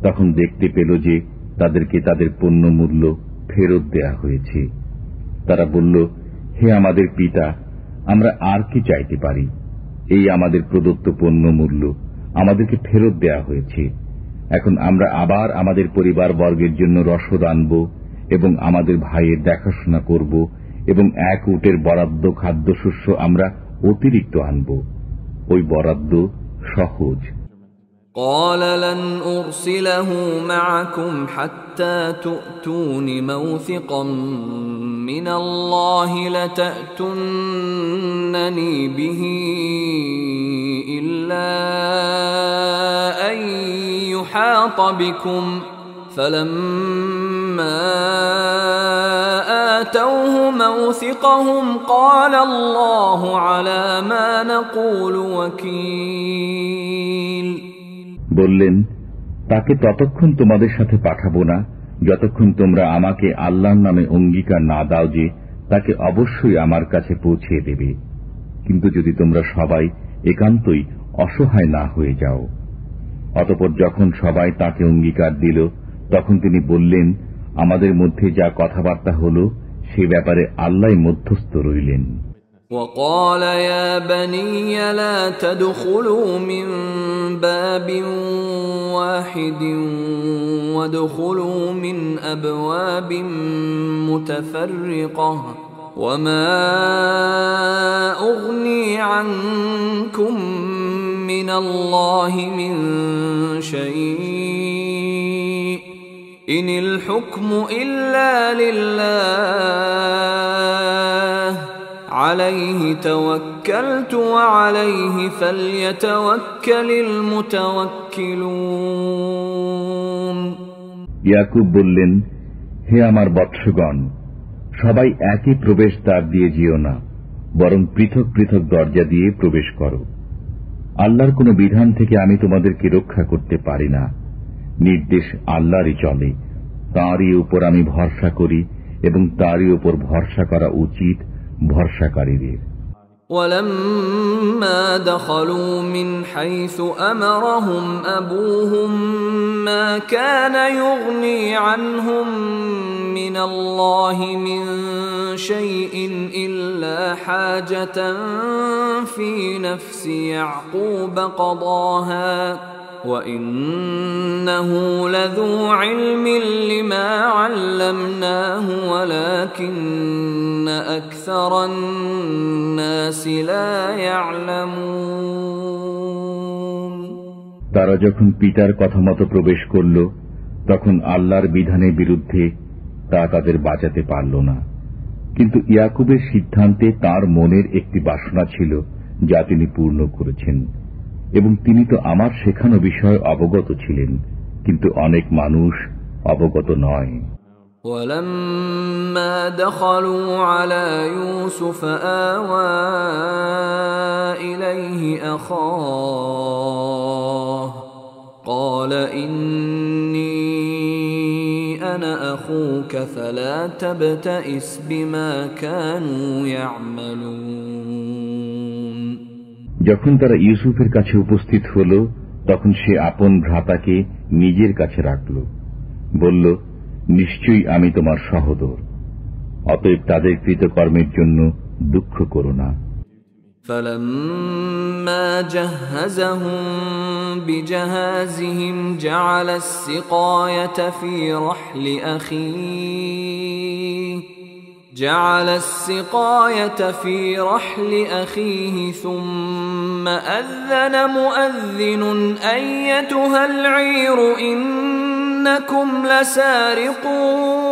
S2: তখন দেখতে পেল যে তাদেরকে তাদের পণ্য মূল্য ফেরত দেয়া হয়েছে। তারা বলল, হে আমাদের পিতা, আমরা আর কি চাইতে পারি? এই আমাদের প্রদত্ত পণ্য মূল্য আমাদেরকে ফেরত দেয়া হয়েছে। এখন আমরা আবার আমাদের পরিবার বর্গের জন্য রসদ আনব এবং আমাদের ভাইয়ের দেখাশোনা করব এবং এক উটের বরাদ্দ খাদ্যশস্য আমরা অতিরিক্ত আনব। ওই বরাদ্দ সহজ।
S1: قال لن أرسله معكم حتى تؤتون موثقا من الله لتأتونني به إلا أن يحاط بكم فلما آتوه موثقهم قال الله على ما نقول وكيل।
S2: বললেন, তাকে ততক্ষণ তোমাদের সাথে পাঠাবো না যতক্ষণ তোমরা আমাকে আল্লাহর নামে অঙ্গীকার না দাও যে তাকে অবশ্যই আমার কাছে পৌঁছে দেবে। কিন্তু যদি তোমরা সবাই একান্তই অসহায় না হয়ে যাও। অতঃপর যখন সবাই তাকে অঙ্গীকার দিল তখন তিনি বললেন, আমাদের মধ্যে যা কথাবার্তা হল সে ব্যাপারে আল্লাহ মধ্যস্থ রইলেন।
S1: وقال يا بني لا تدخلوا من باب واحد وادخلوا من أبواب متفرقة وما أغني عنكم من الله من شيء إن الحكم إلا لله عليه توكلت وعليه فليتوكل المتوكلون।
S2: ইয়াকুব বললেন, হে আমার বৎসগণ, সবাই একই প্রবেশদ্বার দিয়ে যেও না, বরং পৃথক পৃথক দরজা দিয়ে প্রবেশ করো। আল্লাহর কোন বিধান থেকে আমি তোমাদেরকে রক্ষা করতে পারি না। নির্দেশ আল্লাহরই চলে, তাঁরই উপর আমি ভরসা করি এবং তাঁরই উপর ভরসা করা উচিত ভরসাকারীদের।
S1: ولما دخلوا من حيث أمرهم أبوهم ما كان يغني عنهم من الله من شيء إلا حاجة في نفس يعقوب قضاها وإنه لذو علم لما علمناه ولكن أكثر الناس لا يعلمون।
S2: তারা যখন পিতার কথা মতো প্রবেশ করল তখন আল্লাহর বিধানের বিরুদ্ধে তা তাদের বাঁচাতে পারল না। কিন্তু ইয়াকুবের সিদ্ধান্তে তার মনের একটি বাসনা ছিল যা তিনি পূর্ণ করেছেন, এবং তিনি তো আমার শেখানো বিষয় অবগত ছিলেন, কিন্তু অনেক মানুষ অবগত নয়।
S1: ولما دخلوا على يوسف آوى إليه أخاه قال إني أنا أخوك فلا تبتئس بما كانوا يعملون।
S2: যখন তারা ইউসুফের কাছে উপস্থিত হল তখন সে আপন ভ্রাতাকে নিজের কাছে রাখল, বলল, নিশ্চয়ই আমি তোমার সহোদর, অতএব তাদের কৃতকর্মের জন্য দুঃখ করো না।
S1: فلما جهزهم بجهازهم جعل السقاية في رحل أخيه جعل السقاية في رحل أخيه ثم أذن مؤذن أيتها العير إنكم لسارقون।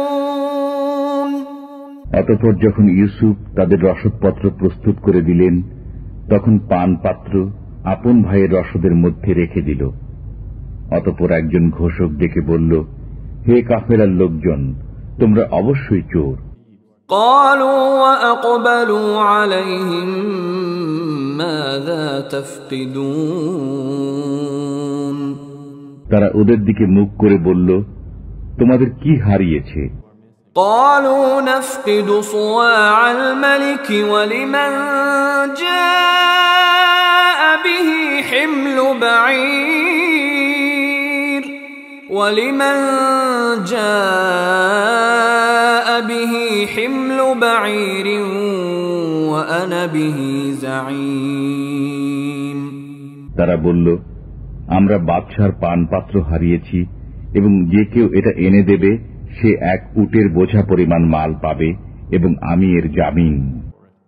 S2: অতঃপর যখন ইউসুফ তাদের রসদপত্র প্রস্তুত করে দিলেন, তখন পান পাত্র আপন ভাইয়ের রসদের মধ্যে রেখে দিল। অতঃপর একজন ঘোষক ডেকে বলল, হে কাফেলার লোকজন, তোমরা অবশ্যই চোর।
S1: قالوا وأقبلوا عليهم ماذا تفقدون।
S2: তারা ওদের দিকে মুখ করে বলল, তোমাদের কি হারিয়েছে?
S1: قالوا نفقد صواع الملك ولمن جاء به حمل بعير ولمن جاء به حمل بعير وأنا به زعيم।
S2: তারা বলল, আমরা বাদশার পান পাত্র হারিয়েছি এবং যে কেউ এটা এনে দেবে সে এক উটের বোঝা পরিমাণ মাল পাবে এবং আমি এর জামিন।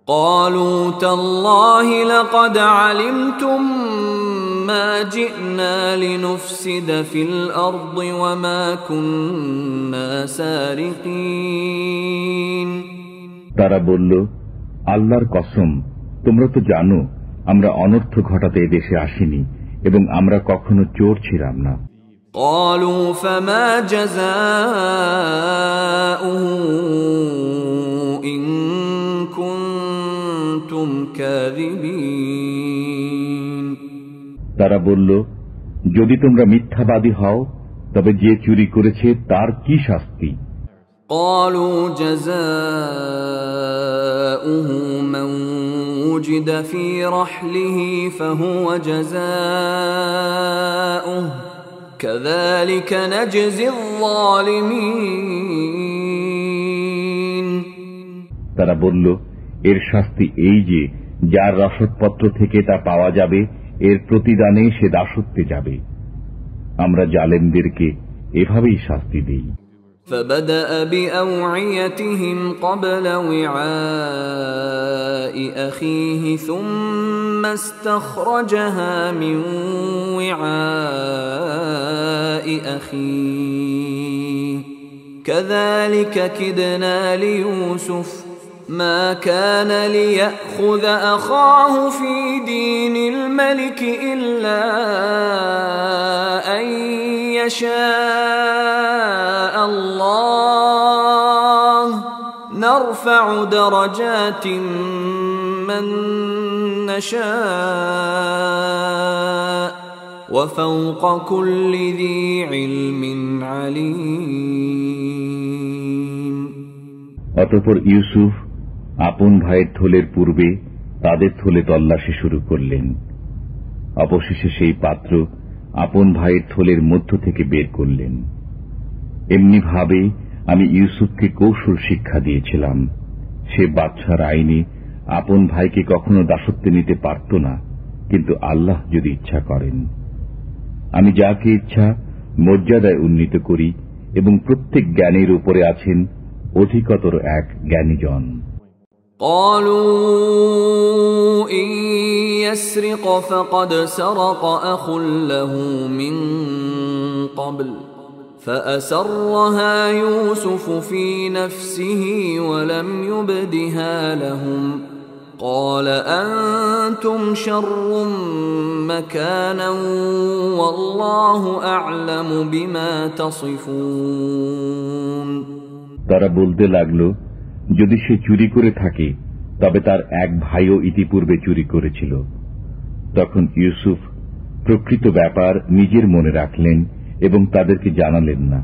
S1: قالوا تالله لقد علمتم ما جئنا لنفسد في الأرض وما كنا سارقين।
S2: তারা বলল, আল্লাহর কসম, তোমরা তো জানো আমরা অনর্থ ঘটাতে এদেশে আসিনি এবং আমরা কখনো চোর ছিলাম না।
S1: قالوا فما جزاؤه إن كنتم كاذبين।
S2: তারা বলল, যদি তোমরা মিথ্যাবাদী হও তবে যে চুরি করেছে তার কি শাস্তি?
S1: قالوا جزاؤه من وجد في رحله فهو جزاؤه كذلك نجزي الظالمين।
S2: তারা বলল, এর শাস্তি এই যে যার রসদপত্র থেকে তা পাওয়া যাবে এর প্রতিদানে সে দাসত্বে যাবে। আমরা জালেমদেরকে এভাবেই শাস্তি দেই।
S1: فبدأ بأوعيتهم قبل وعاء أخيه ثم استخرجها من وعاء أخيه كذلك كدنا ليوسف ما كان ليأخذ أخاه في دين الملك إلا أن يشاء الله نرفع درجات من نشاء وفوق كل ذي علم عليم।
S2: অতঃপর ইউসুফ আপন ভাইয়ের থলের পূর্বে তাদের থলে তল্লাশি শুরু করলেন। অবশেষে সেই পাত্র আপন ভাইয়ের থলের মধ্য থেকে বের করলেন। এমনি ভাবে আমি ইউসুফকে কৌশল শিক্ষা দিয়েছিলাম। সে বাদশার আইনে আপন ভাইকে কখনো দাসত্বে নিতে পারত না, কিন্তু আল্লাহ যদি ইচ্ছা করেন। আমি যাকে ইচ্ছা মর্যাদায় উন্নীত করি এবং প্রত্যেক জ্ঞানের উপরে আছেন অধিকতর এক জ্ঞানীজন।
S1: قالوا إن يسرق فقد سرق أخ له من قبل فأسرها يوسف في نفسه ولم يبدها لهم قال أنتم شر مكانا والله أعلم بما تصفون।
S2: তারা বলতে লাগলো, যদি সে চুরি করে থাকে তবে তার এক ভাইও ইতিপূর্বে চুরি করেছিল। তখন ইউসুফ প্রকৃত ব্যাপার নিজের মনে রাখলেন এবং তাদেরকে জানালেন না।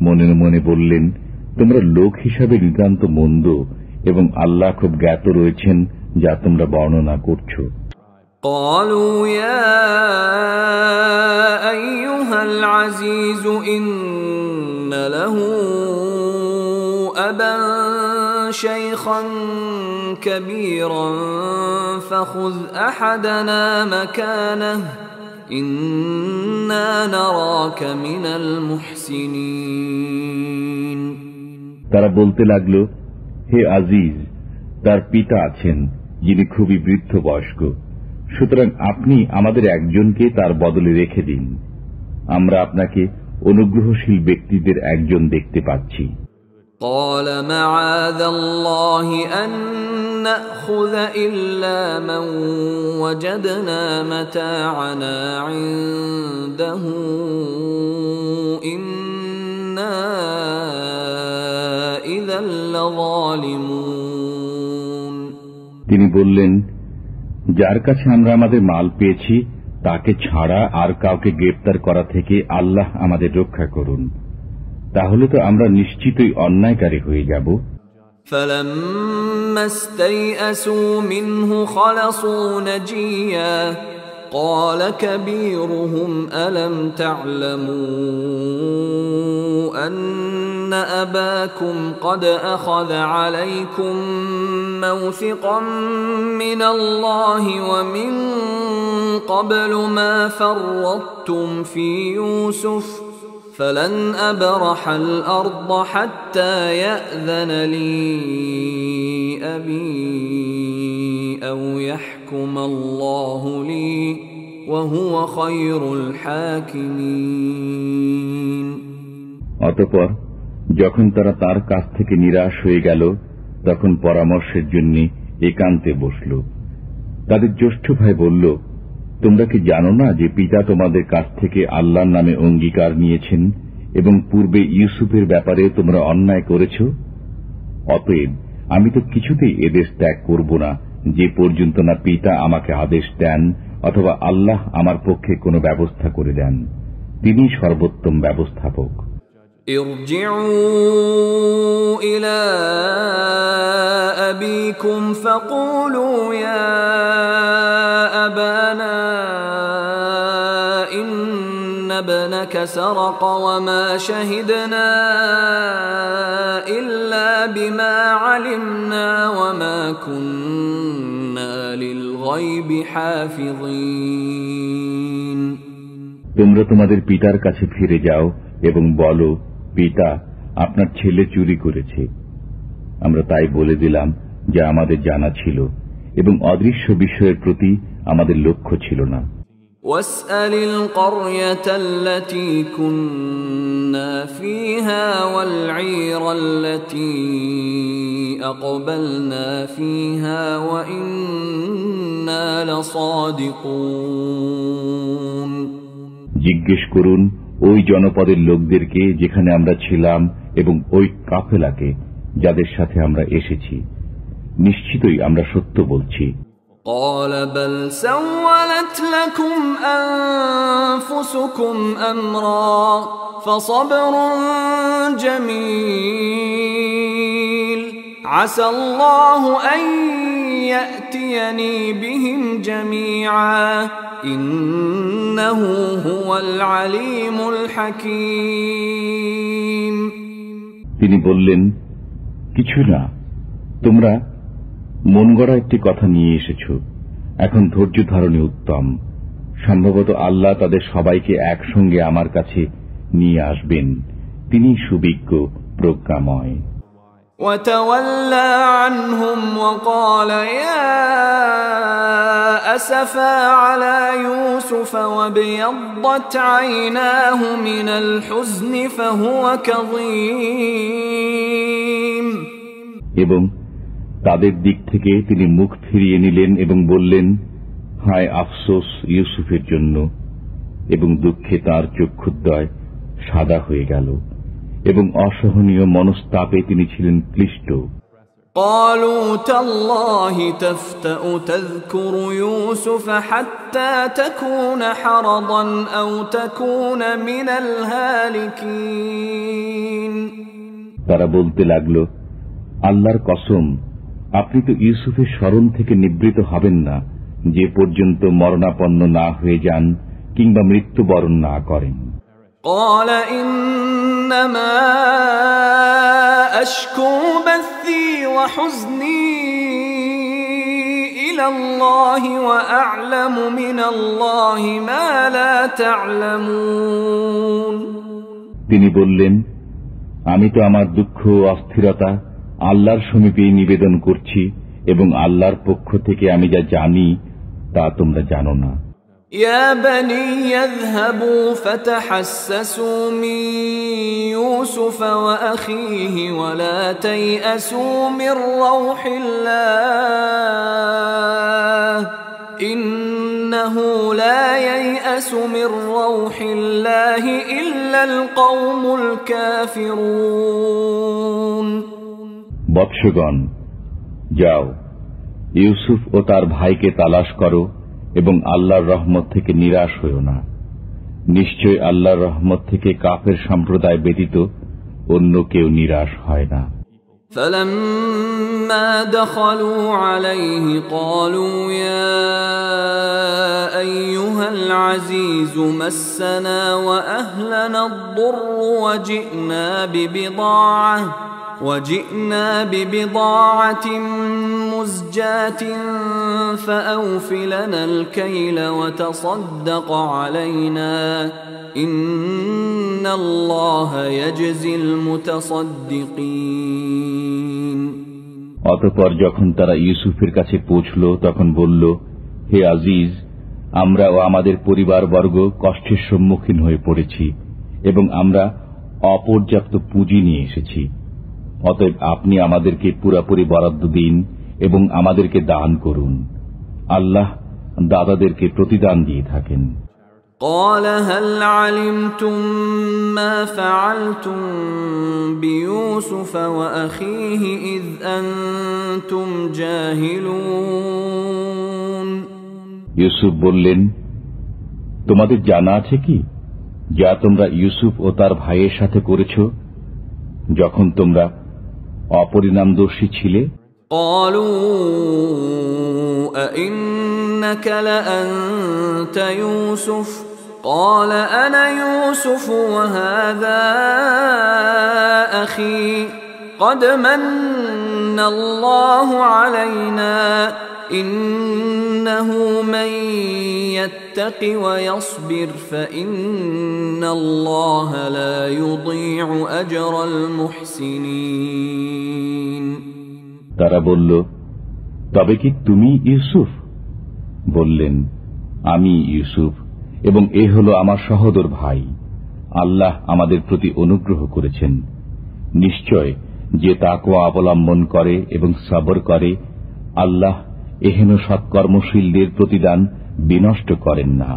S2: মনে মনে বললেন, তোমরা লোক হিসাবে নিতান্ত মন্দ এবং আল্লাহ খুব জ্ঞাত রয়েছেন যা তোমরা বর্ণনা করছ।
S1: قالوا يا أيها العزيز إن له أبا شيخا كبيرا فخذ أحدنا مكانه إنا نراك من المحسنين।
S2: তারা বলতে লাগলো, হে আজিজ, তার পিতা আছেন যিনি খুবই বৃদ্ধ বয়স্ক, সুতরাং আপনি আমাদের একজনকে তার বদলে রেখে দিন। আমরা আপনাকে অনুগ্রহশীল ব্যক্তিদের একজন দেখতে পাচ্ছি।
S1: قال معاذ الله أن نأخذ إلا من وجدنا متاعنا عنده إنا إذا لظالمون।
S2: তিনি বললেন, যার কাছে আমরা আমাদের মাল পেয়েছি তাকে ছাড়া আর কাউকে গ্রেফতার করা থেকে আল্লাহ আমাদের রক্ষা করুন, তাহলে তো আমরা নিশ্চিতই অন্যায়কারী হয়ে যাব।
S1: فَلَمَّا اسْتَيْأَسُوا مِنْهُ خَلَصُوا نَجِيًّا قَالَ كَبِيرُهُمْ أَلَمْ تَعْلَمُوا أَنَّ أَبَاكُمْ قَدْ أَخَذَ عَلَيْكُمْ مَوْثِقًا مِّنَ اللَّهِ وَمِن قَبْلُ مَا فَرَّطتُمْ فِي يُوسُفَ فلن أبرح الأرض حتى يأذن لي أبي أو يحكم الله لي وهو خير الحاكمين।
S2: অতঃপর যখন তারা তার কাছ থেকে নিরাশ হয়ে গেল, তখন পরামর্শের জন্য একান্তে বসল। তাদের জ্যেষ্ঠ ভাই বলল, তোমরা কি জানো না যে পিতা তোমাদের কাছ থেকে আল্লাহর নামে অঙ্গীকার নিয়েছেন এবং পূর্বে ইউসুফের ব্যাপারে তোমরা অন্যায় করেছ? অতএব আমি তো কিছুতেই এদেশ ত্যাগ করব না যে পর্যন্ত না পিতা আমাকে আদেশ দেন অথবা আল্লাহ আমার পক্ষে কোনো ব্যবস্থা করে দেন। তিনি সর্বোত্তম ব্যবস্থাপক।
S1: ارجعوا إلى أبيكم فقولوا يا أبانا إن ابنك سرق وما شهدنا إلا بما علمنا وما كنا للغيب حافظين।
S2: তোমরা তোমাদের পিতার কাছে ফিরে যাও এবং বলো, পিতা, আপনার ছেলে চুরি করেছে। আমরা তাই বলে দিলাম যা আমাদের জানা ছিল এবং অদৃশ্য বিষয়ের প্রতি আমাদের লক্ষ্য ছিল না।
S1: واسأل القرية التي كنا فيها والعير التي أقبلنا فيها وإنا لصادقون।
S2: জিজ্ঞেস করুন ওই জনপদের লোকদেরকে যেখানে আমরা ছিলাম এবং ওই কাফেলাকে যাদের সাথে আমরা এসেছি, নিশ্চিতই আমরা সত্য বলছি।
S1: قال بل سولت لكم أنفسكم أمرا فصبر جميل عسى الله أن يأتيني بهم جميعا إنه هو العليم الحكيم।
S2: তিনি বললেন, কিছু না, তোমরা মন গড়া একটি কথা নিয়ে এসেছ, এখন ধৈর্য ধারণে উত্তম। সম্ভবত আল্লাহ তাদের সবাইকে একসঙ্গে আমার কাছে নিয়ে আসবেন, তিনি সুবিজ্ঞ প্রজ্ঞাময়।
S1: وتولى عنهم وقال يا أسفا على يوسف وابيضت عيناه من الحزن فهو كظيم।
S2: এবং তাদের দিক থেকে তিনি মুখ ফিরিয়ে নিলেন এবং বললেন, হায় আফসোস ইউসুফের জন্য, এবং দুঃখে তাঁর চক্ষুদ্বয় সাদা হয়ে গেল এবং অসহনীয় মনস্তাপে তিনি ছিলেন ক্লিষ্ট।
S1: قالوا تالله تفتأ تذكر يوسف حتى تكون حرضا أو تكون من الهالكين।
S2: তারা বলতে লাগল, আল্লাহর কসম, আপনি তো ইউসুফের স্মরণ থেকে নিবৃত হবেন না যে পর্যন্ত মরণাপন্ন না হয়ে যান কিংবা মৃত্যুবরণ না করেন।
S1: قال إنما أشكو بثي وحزني إلى الله وأعلم من الله ما لا تعلمون।
S2: তিনি বললেন, আমি তো আমার দুঃখ ও অস্থিরতা আল্লাহর সমীপে নিবেদন করছি এবং আল্লাহর পক্ষ থেকে আমি যা জানি তা তোমরা জানো না।
S1: يا بني يذهبوا فتحسسوا من يوسف وأخيه ولا تيأسوا من روح الله إنه لا ييأس من روح الله إلا القوم الكافرون
S2: বৎসগণ, যাও, ইউসুফ ও তার ভাইকে তালাশ করো এবং আল্লাহর রহমত থেকে নিরাশ হইও না। নিশ্চয় আল্লাহর রহমত থেকে কাফের সম্প্রদায় ব্যতীত অন্য কেউ নিরাশ হয় না।
S1: فلما دخلوا عليه قالوا يا أيها العزيز مسنا وأهلنا الضر وجئنا ببضاعة مزجاة فأوف لنا الكيل وتصدق علينا إن الله يجزي المتصدقين
S2: অতঃপর যখন তারা ইউসুফের কাছে পৌঁছল তখন বলল, হে আজিজ, আমরা ও আমাদের পরিবারবর্গ কষ্টের সম্মুখীন হয়ে পড়েছি এবং আমরা অপর্যাপ্ত পুঁজি নিয়ে এসেছি। অতএব আপনি আমাদেরকে পুরাপুরি বরাদ্দ দিন এবং আমাদেরকে দান করুন। আল্লাহ দাতাদেরকে প্রতিদান দিয়ে থাকেন।
S1: قال هل علمتم ما فعلتم بيوسف وأخيه إذ أنتم جاهلون
S2: ইউসুফ বললেন, তোমাদের জানা আছে কি যা তোমরা ইউসুফ ও তার ভাইয়ের সাথে করেছ যখন তোমরা অপরিণামদর্শী ছিলে?
S1: قالوا أئنك لأنت يوسف قال أنا يوسف وهذا أخي قد من الله علينا إنه من يتق ويصبر فإن الله لا يضيع أجر المحسنين
S2: তারা বলল, তবে কি তুমি ইউসুফ? বললেন, আমি ইউসুফ এবং এ হল আমার সহোদর ভাই। আল্লাহ আমাদের প্রতি অনুগ্রহ করেছেন। নিশ্চয় যে তাকওয়া অবলম্বন করে এবং সবর করে, আল্লাহ এহেন সৎকর্মশীলদের প্রতিদান বিনষ্ট করেন না।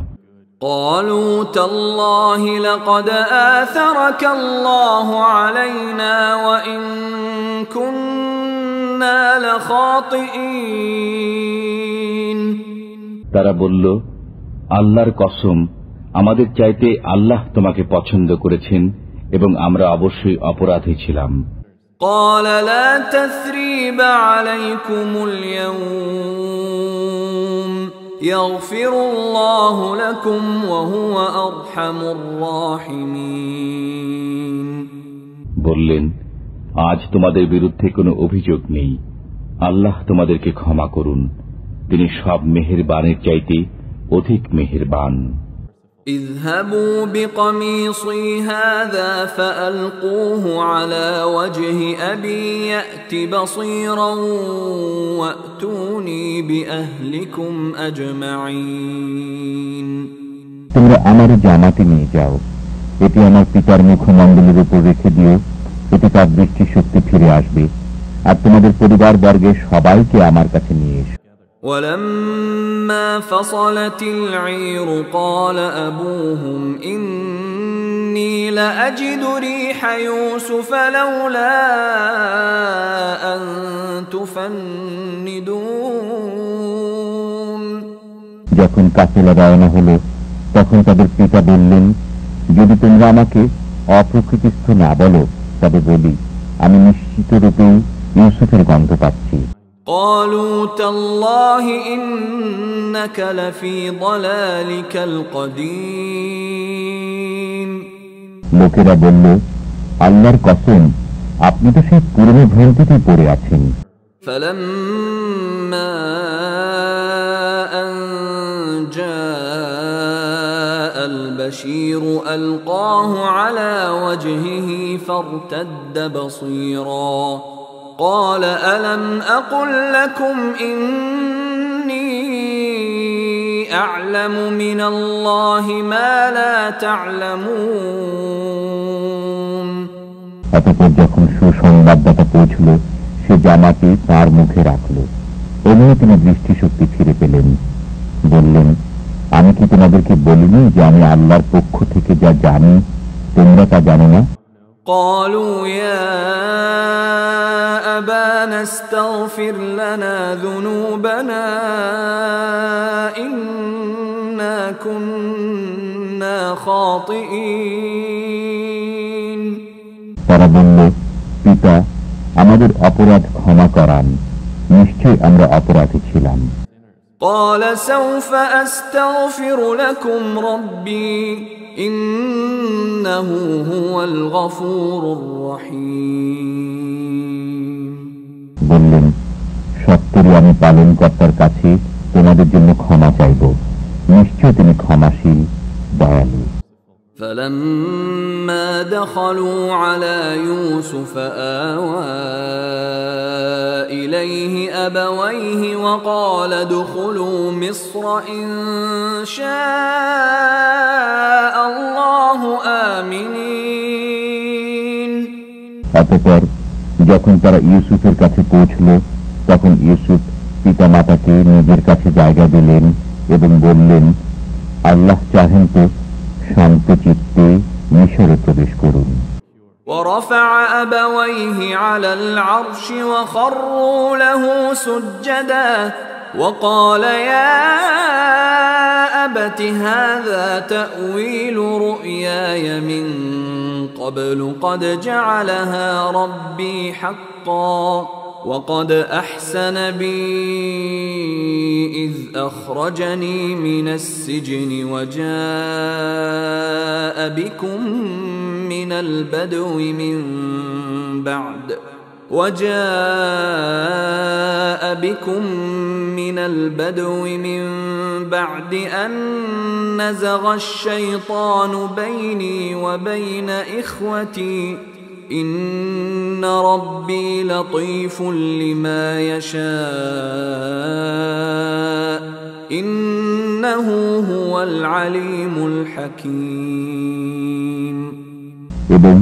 S1: قالوا تالله لقد آثرك الله علينا وإن كنا لخاطئين
S2: তারা বলল, আল্লাহর কসম, আমাদের চাইতে আল্লাহ তোমাকে পছন্দ করেছেন এবং আমরা অবশ্যই অপরাধী ছিলাম।
S1: قال لا تثريب عليكم اليوم يغفر الله لكم وهو أرحم الراحمين
S2: বললেন, আজ তোমাদের বিরুদ্ধে কোনো অভিযোগ নেই। আল্লাহ তোমাদেরকে ক্ষমা করুন, তিনি সব মেহেরবানের চাইতে অধিক মেহেরবান।
S1: اذهبوا بقميصي هذا فألقوه على وجه أبي يأت بصيرا وأتوني بأهلكم أجمعين
S3: তোমরা আমার জামাতে নিয়ে যাও, এটি আমার পিতার মুখমণ্ডলের উপর রেখে দিও, এতে তার দৃষ্টিশক্তি ফিরে আসবে, আর তোমাদের পরিবার বর্গের সবাইকে আমার কাছে নিয়ে এসো।
S1: ولما فصلت العير قال أبوهم إني لأجد ريح يوسف لولا أن تفندون
S3: যখন কাফেলা রওনা হলো তখন তাদের পিতা বললেন, যদি তোমরা আমাকে অপ্রকৃতিস্থ না বলো তবে বলি, আমি নিশ্চিত রূপেই ইউসুফের গন্ধ পাচ্ছি।
S1: قالوا تالله إنك لفي ضلالك القديم
S3: লোকেরা বলল, আল্লাহর কসম, আপনি তো সেই পুরনো ভ্রান্তিতে পড়ে আছেন।
S1: فلما أن جاء البشير ألقاه على وجهه فارتد بصيرا قال ألم أقل لكم إني أعلم من الله ما لا تعلمون
S3: অতঃপর যখন সুসংবাদদাতা পৌঁছল, সে জামাটি তার মুখে রাখল। এমনি তিনি দৃষ্টিশক্তি ফিরে পেলেন। বললেন, আমি কি তোমাদেরকে বলিনি যে আমি আল্লাহর পক্ষ থেকে যা জানি তোমরা তা জানো না?
S1: قالوا يا أبانا استغفر لنا ذنوبنا إنا كنا خاطئين
S3: তারা বলল, পিতা, আমাদের অপরাধ ক্ষমা করান, নিশ্চয়ই আমরা অপরাধী ছিলাম।
S1: قال سوف أستغفر لكم ربي إنه هو الغفور الرحيم
S3: বললেন, সত্তরই আমি পালনকর্তার কাছে তোমাদের জন্য ক্ষমা চাইব, নিশ্চয় তিনি ক্ষমাশীল, দয়ালু।
S1: فلما دخلوا على يوسف آوى إليه أبويه وقال ادخلوا مصر إن شاء الله آمنين
S3: অতঃপর যখন তারা ইউসুফের কাছে পৌঁছল, তখন ইউসুফ পিতা মাতাকে নিজের কাছে জায়গা দিলেন এবং বললেন, আল্লাহ চাহেন তো শান্ত চিত্তে মিশরে প্রবেশ করুন।
S1: ورفع أبويه على العرش وخروا له سجدا وقال يا أبت هذا تأويل رؤياي من قبل قد جعلها ربي حقا وقد أحسن بي إذ أخرجني من السجن وجاء بكم من البدو من بعد أن نزغ الشيطان بيني وبين إخوتي إن ربي لطيف لما يشاء إنه هو العليم الحكيم
S3: এবং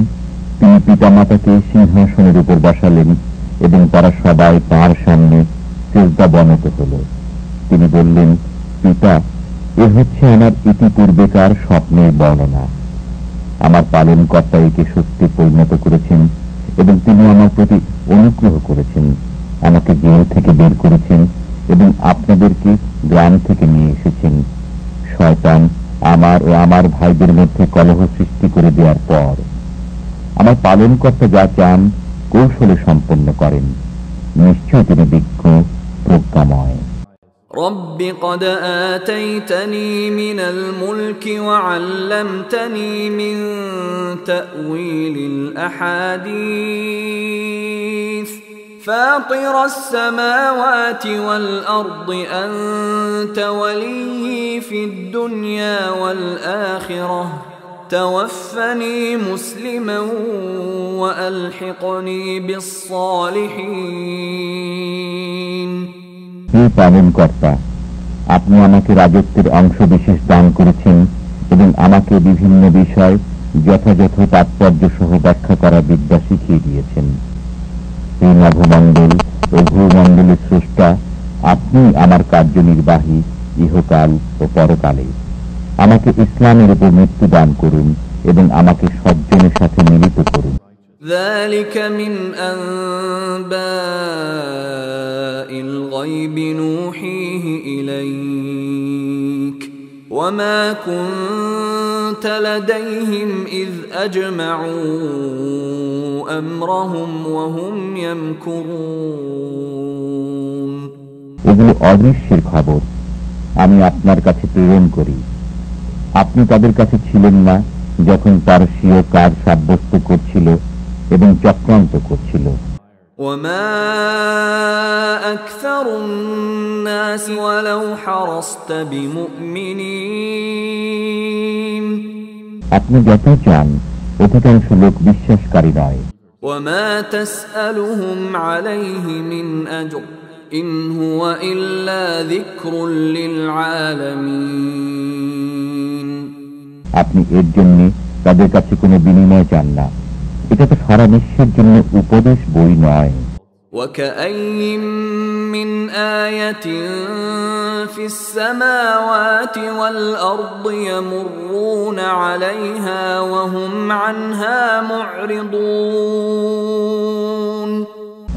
S3: তিনি পিতামাতাকে সিংহাসনের উপর বসালেন এবং তারা সবাই তাঁর সামনে সিজদাবনত হল। তিনি বললেন, পিতা, এ হচ্ছে আমার ইতিপূর্বেকার স্বপ্নের বর্ণনা। আমার পালনকর্তা একে সত্যি পরিণত করেছেন এবং তিনি আমার প্রতি অনুগ্রহ করেছেন, আমাকে জেল থেকে বের করেছেন এবং আপনাদেরকে গ্রাম থেকে নিয়ে এসেছেন। শয়তান আমার ও আমার ভাইদের মধ্যে কলহ সৃষ্টি করে দেওয়ার পর আমার পালনকর্তা যা চান কৌশলে সম্পন্ন করেন, নিশ্চয় তিনি বিজ্ঞ প্রজ্ঞাময়।
S1: رب قد آتيتني من الملك وعلمتني من تأويل الأحاديث فاطر السماوات والأرض أنت ولي في الدنيا والآخرة توفني مسلما وألحقني بالصالحين
S3: হে পালনকর্তা, আপনি আমাকে রাজত্বের অংশ বিশেষ দান করেছেন এবং আমাকে বিভিন্ন বিষয় যথাযথ তাৎপর্য সহ ব্যাখ্যা করা বিদ্যা শিখিয়ে দিয়েছেন। হে নভমণ্ডল ও ভূমণ্ডলের স্রষ্টা, আপনি আমার কার্যনির্বাহী ইহকাল ও পরকালে। আমাকে ইসলামের উপর মৃত্যু দান করুন এবং আমাকে সজ্জনের সাথে মিলিত করুন।
S1: ذلك من أنباء الغيب نوحيه إليك وما كنت لديهم إذ أجمعوا أمرهم وهم يمكرون
S3: এগুলো অদৃশ্যের খবর আমি আপনার কাছে প্রেরণ করি। আপনি তাদের কাছে ছিলেন না যখন পারস্যীয় কাজ সাব্যস্ত করছিল এবং চক্রান্ত করছিল।
S1: وما أكثر الناس ولو حرصت بمؤمنين
S3: আপনি যত চান অধিকাংশ লোক বিশ্বাসকারী নয়।
S1: وما تسألهم عليه من أجر إن هو إلا ذكر للعالمين
S3: আপনি এর জন্য তাদের কাছে কোনো বিনিময় চান না, এটা তো সারা বিশ্বের জন্য উপদেশ বই নয়।
S1: وكأين من آية في السماوات والأرض يمرون عليها وهم عنها معرضون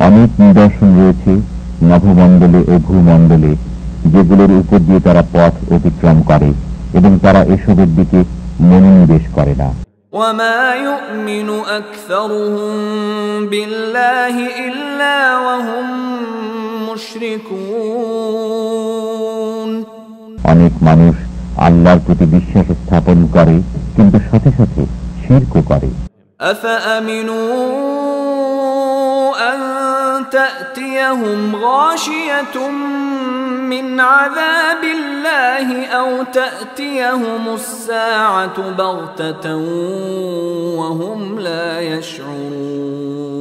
S3: অনেক নিদর্শন রয়েছে নভমণ্ডলে ও ভূমণ্ডলে, যেগুলোর উপর দিয়ে তারা পথ অতিক্রম করে এবং তারা এসবের দিকে মনোনিবেশ করে না।
S1: وما يؤمن أكثرهم بالله إلا وهم مشركون
S3: অনেক মানুষ আল্লাহর প্রতি বিশ্বাস স্থাপন করে কিন্তু সাথে সাথে শিরকও করে।
S1: أفأمنوا أن تأتيهم غاشية من عذاب الله أو تأتيهم الساعة بغتة وهم لا يشعرون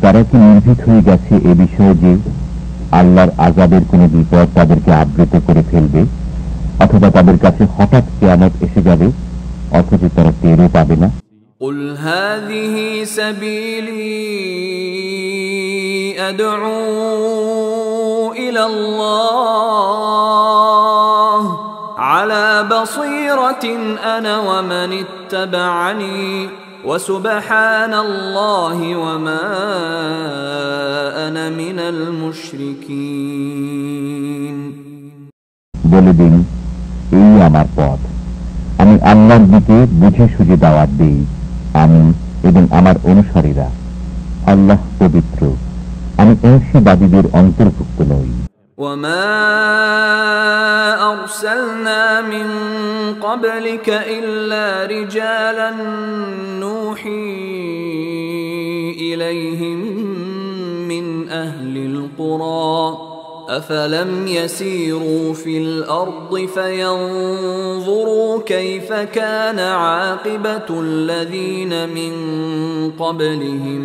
S3: তারা কি নির্ভীক হয়ে গেছে এ বিষয়ে যে আল্লাহর আযাবের কোন বিপদ তাদেরকে আবৃত করে ফেলবে, অথবা তাদের কাছে হঠাৎ কিয়ামত এসে যাবে অথচ তারা টেরও পাবে না?
S1: قل هذه سبيلي أدعو إلى الله على بصيرة أنا ومن اتبعني وسبحان الله وما أنا من المشركين
S3: বলে দিন, এই আমার পথ, আমি আল্লাহর দিকে বুঝে সুঝে দাওয়াত দিই, আমি এবং আমার অনুসারীরা। আল্লাহ পবিত্র, আমি অংশীবাদীদের অন্তর্ভুক্ত নই।
S1: وما أرسلنا من قبلك إلا رجالا نوحي إليهم من أهل القرى أفلم يسيروا في الأرض فينظروا كيف كان عاقبة الذين من قبلهم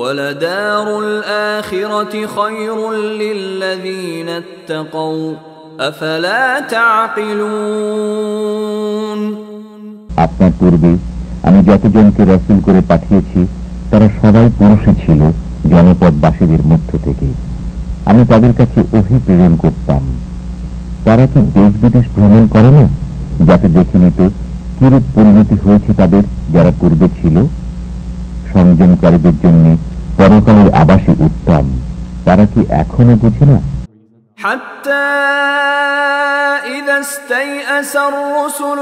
S1: ولدار الآخرة خير للذين اتقوا أفلا تعقلون
S3: আপনার পূর্বে আমি যতজনকে রাসূল করে পাঠিয়েছি তারা সবাই পুরুষই ছিল জনপদবাসীদের মধ্য থেকে। আমি তাদের কাছে ওহী প্রেরণ করতাম। তারা কি দেশ বিদেশ ভ্রমণ করে না, যাতে দেখে নিত কিরূপ পরিণতি হয়েছে তাদের যারা পূর্বে ছিল? সংযমকারীদের জন্য পরকালের আবাসই উত্তম। তারা কি এখনো বুঝে না?
S1: حتى إذا استيأس الرسل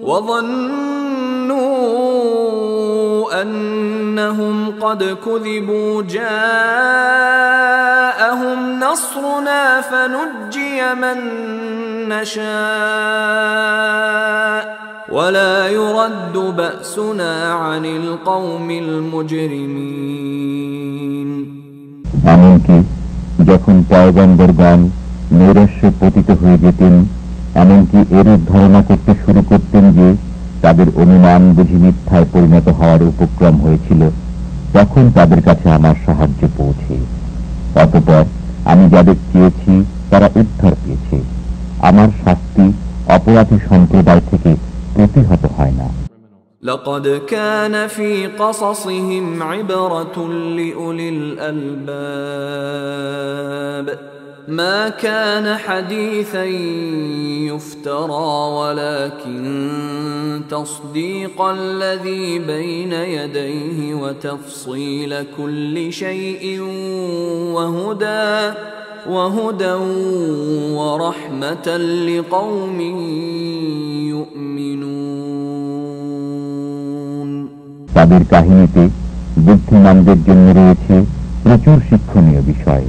S1: وظنوا أنهم قد كذبوا جاءهم نصرنا فنجي من نشاء ولا يرد بأسنا عن القوم المجرمين
S3: এমনকি যখন পয়গম্বরগণ নৈরাশ্যে পতিত হয়ে যেতেন, এমনকি এরূপ ধারণা করতে শুরু করতেন যে তাদের অনুমান বুঝি মিথ্যায় পরিণত হওয়ার উপক্রম হয়েছিল, তখন তাদের কাছে আমার সাহায্য পৌঁছে। অতঃপর আমি যাদের চেয়েছি তারা উদ্ধার পেয়েছে। আমার শাস্তি অপরাধী সম্প্রদায় থেকে প্রতিহত হয় না।
S1: لقد كان في قصصهم عبرة لأولي الألباب ما كان حديثا يفترى ولكن تصديق الذي بين يديه وتفصيل كل شيء وهدى ورحمة لقوم يؤمنون
S3: তাদের কাহিনীতে বুদ্ধিমানদের জন্য রয়েছে প্রচুর শিক্ষণীয় বিষয়।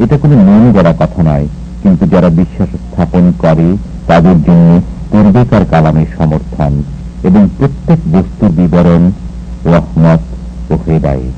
S3: এটা কোনো মন গড়া কথা নয়, কিন্তু যারা বিশ্বাস স্থাপন করে তাদের জন্য পূর্বেকার কালামের সমর্থন এবং প্রত্যেক বস্তুর বিবরণ, রহমত ও হেদায়েত।